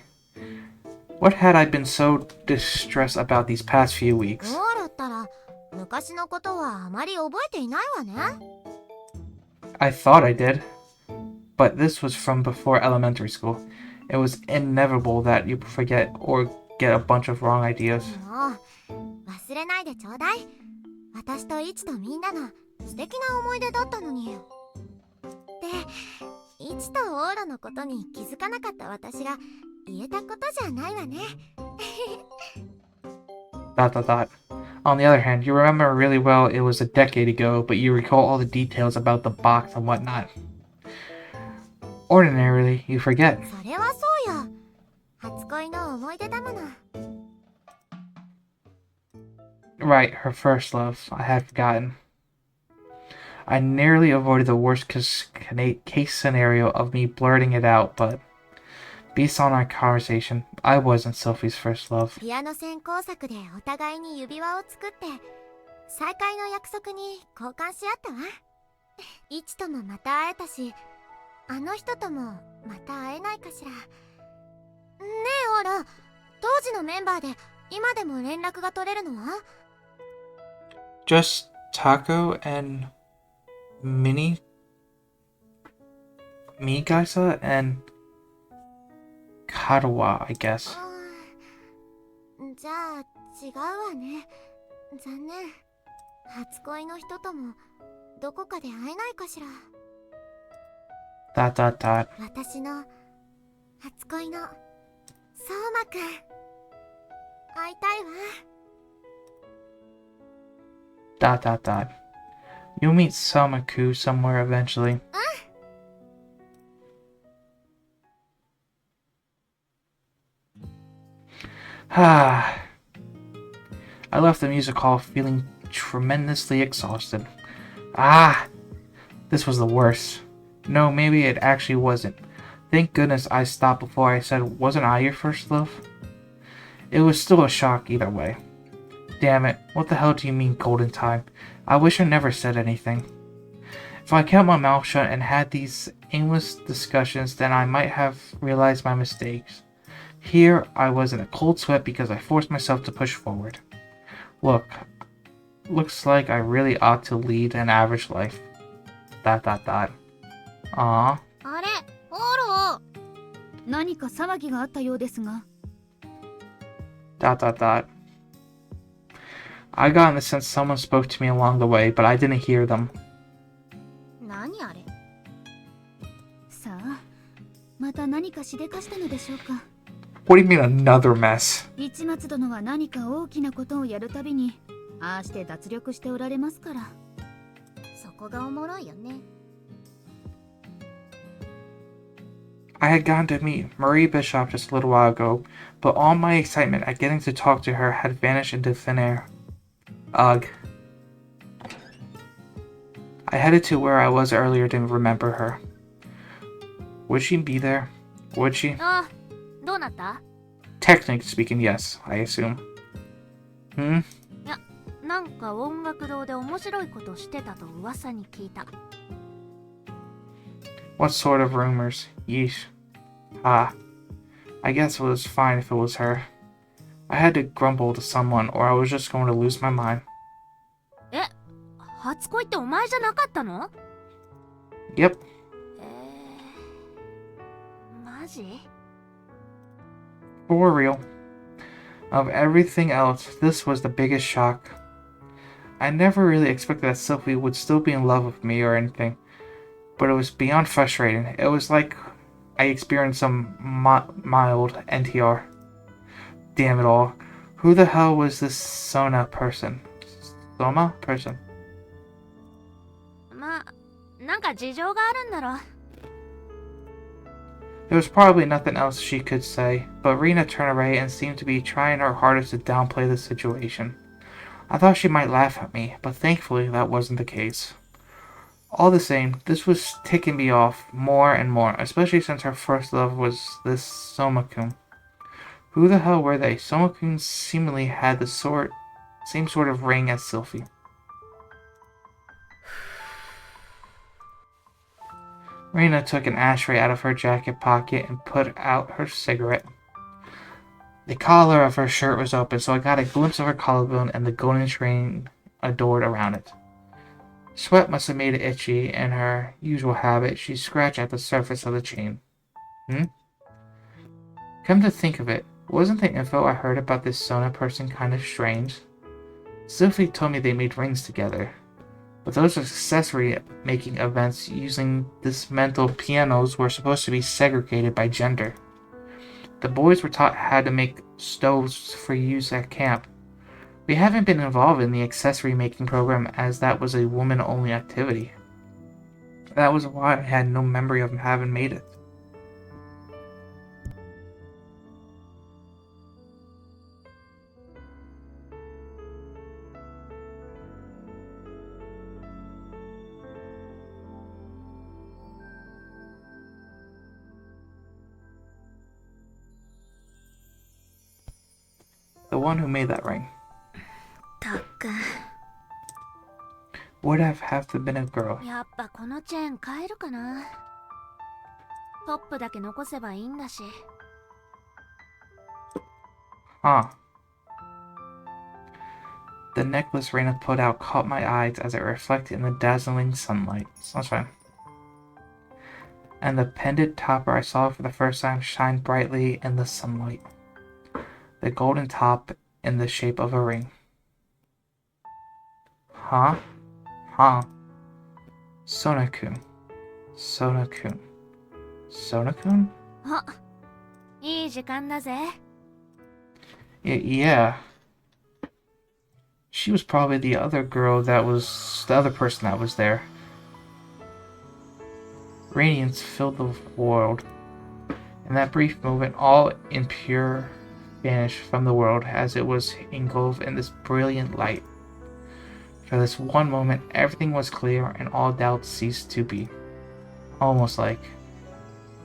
What had I been so distressed about these past few weeks? そうだったら昔のことはあまり覚えていないわね。 I thought I did. But this was from before elementary school. It was inevitable that you forget or get a bunch of wrong ideas. もう忘れないでちょうだい。私とイチとみんなの素敵な思い出だったのに。で、イチとオーラのことに気づかなかった私が言えたことじゃないわね。On the other hand, you remember really well it was a decade ago, but you recall all the details about the box and whatnot. Ordinarily, you forget. それはそうよ。初恋の思い出だもの。 Right, her first love. I had forgotten. I nearly avoided the worst case scenario of me blurting it out, but based on our conversation, I wasn't Sylvie's first love. ピアノ専攻作でお互いに指輪を作って再会の約束に交換し合ったわ。イチともまた会えたし、あの人ともまた会えないかしら。ねえオーラ、当時のメンバーで今でも連絡が取れるのは？ Just Taco and Migasa and Karawa, I guess. じゃあ違うわね。残念。初恋の人ともどこかで会えないかしら。私の初恋の相馬くん、会いたいわ。You'll meet Samaku somewhere eventually. I left the music hall feeling tremendously exhausted. This was the worst. No, maybe it actually wasn't. Thank goodness I stopped before I said, wasn't I your first love? It was still a shock either way. Damn it, what the hell do you mean golden time? I wish I never said anything. If I kept my mouth shut and had these aimless discussions, then I might have realized my mistakes. Here, I was in a cold sweat because I forced myself to push forward. Looks like I really ought to lead an average life. Aww. あれ、オーロ。何か騒ぎがあったようですが。I got in the sense someone spoke to me along the way, but I didn't hear them. 何あれ？さあ、また何かしでかしたのでしょうか。What do you mean another mess? 市松殿は何か大きなことをやるたびに、ああして脱力しておられますから。そこがおもろいよね。I had gone to meet Marie Bishop just a little while ago, but all my excitement at getting to talk to her had vanished into thin air. Ugh. I headed to where I was earlier to remember her. Would she be there? Would she? あ、どうなった？ Technically speaking, yes, I assume. いや、なんか音楽堂で面白いことしてたと噂に聞いた。What sort of rumors? Yeesh. I guess it was fine if it was her. I had to grumble to someone or I was just going to lose my mind. え、初恋ってお前じゃなかったの？ Yep. マジ？ For real. Of everything else, this was the biggest shock. I never really expected that Sylvie would still be in love with me or anything, but it was beyond frustrating. It was like I experienced some mild NTR. Damn it all. Who the hell was this Soma person? まあ、なんか事情があるんだろ。There was probably nothing else she could say, but Reina turned away and seemed to be trying her hardest to downplay the situation. I thought she might laugh at me, but thankfully that wasn't the case. All the same, this was ticking me off more and more, especially since her first love was this Soma-kun. Who the hell were they? Soma-kun seemingly had the same sort of ring as Sylvie. Reina took an ashtray out of her jacket pocket and put out her cigarette. The collar of her shirt was open, so I got a glimpse of her collarbone and the golden chain adored around it. Sweat must have made it itchy. In her usual habit, she scratched at the surface of the chain. Come to think of it, wasn't the info I heard about this Sona person kind of strange? Sylvie told me they made rings together. But those accessory-making events using dismantle pianos were supposed to be segregated by gender. The boys were taught how to make stoves for use at camp. We haven't been involved in the accessory-making program as that was a woman-only activity. That was why I had no memory of having made it. one who made that ring. たっく Would have to been a girl. やっぱこのチェーン変えるかな。トップだけ残せばいいんだし。 Huh. The necklace Reina put out caught my eyes as it reflected in the dazzling sunlight. That's fine. And the pendant topper I saw for the first time shined brightly in the sunlight. The golden top in the shape of a ring. Huh? Huh. Sona-kun. Sona-kun. Sona-kun? あ、いい時間だぜ。 Yeah. She was probably the other girl that was the other person that was there. Radiance filled the world. In that brief moment, all impure vanished from the world as it was engulfed in this brilliant light. For this one moment, everything was clear and all doubts ceased to be. Almost like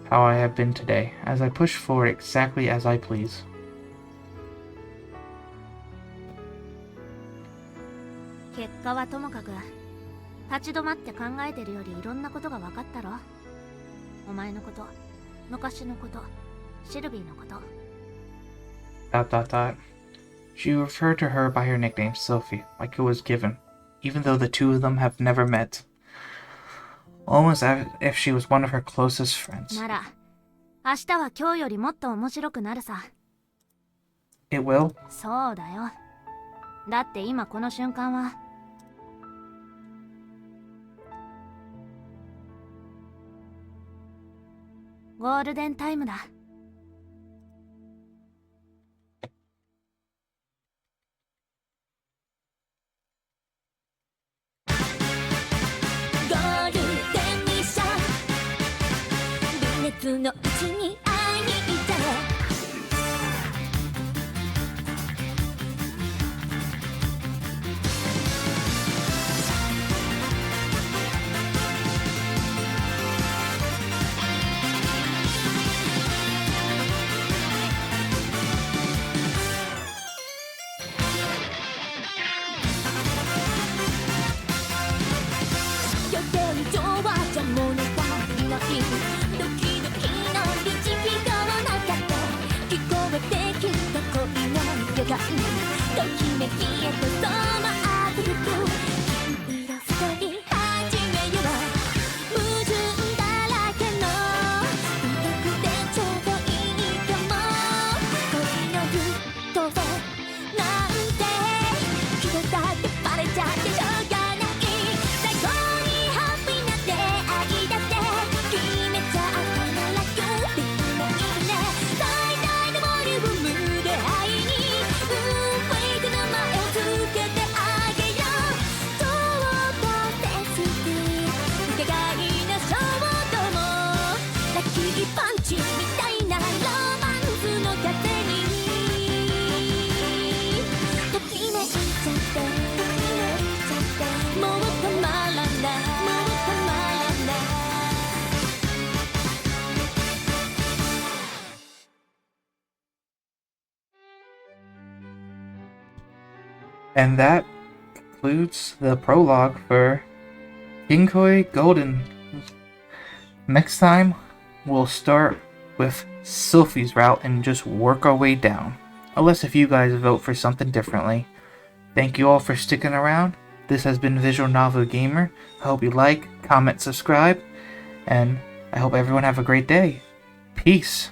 how I have been today, as I push forward exactly as I please. 結果はともかく、立ち止まって考えてるよりいろんなことが分かったろ。お前のこと、昔のこと、シルビーのこと。She referred to her by her nickname, Sylvie, like it was given, even though the two of them have never met. Almost as if she was one of her closest friends. なら、明日は今日よりもっと面白くなるさ。It will? そうだよ。だって今この瞬間は、ゴールデンタイムだ。ゴールデンミッション、微熱のうちに会いに行った。予定上はじゃ物足りない、ドキドキの日々がなかった。聞こえてきた恋の予感、ときめきへと染まってゆく。金色ストーリー始めよう。矛盾だらけの二択でちょうどいいかも。恋のルートをなんて気取ったってバレちゃってしょうがない。最高にハッピーな出会いだって決めちゃったならクリッないね。最大のボリュームで愛にフェイクの前をつけてあげよう。そうだって好き疑いな衝動もラッキーパンチみたいなロマンスの風にときめいちゃってもう止まらない、もう止まらない。And that concludes the prologue for Kinkoi Golden. Next time, we'll start with Sylvie's route and just work our way down. Unless if you guys vote for something differently. Thank you all for sticking around. This has been Visual Novel Gamer. I hope you like, comment, subscribe, and I hope everyone have a great day. Peace.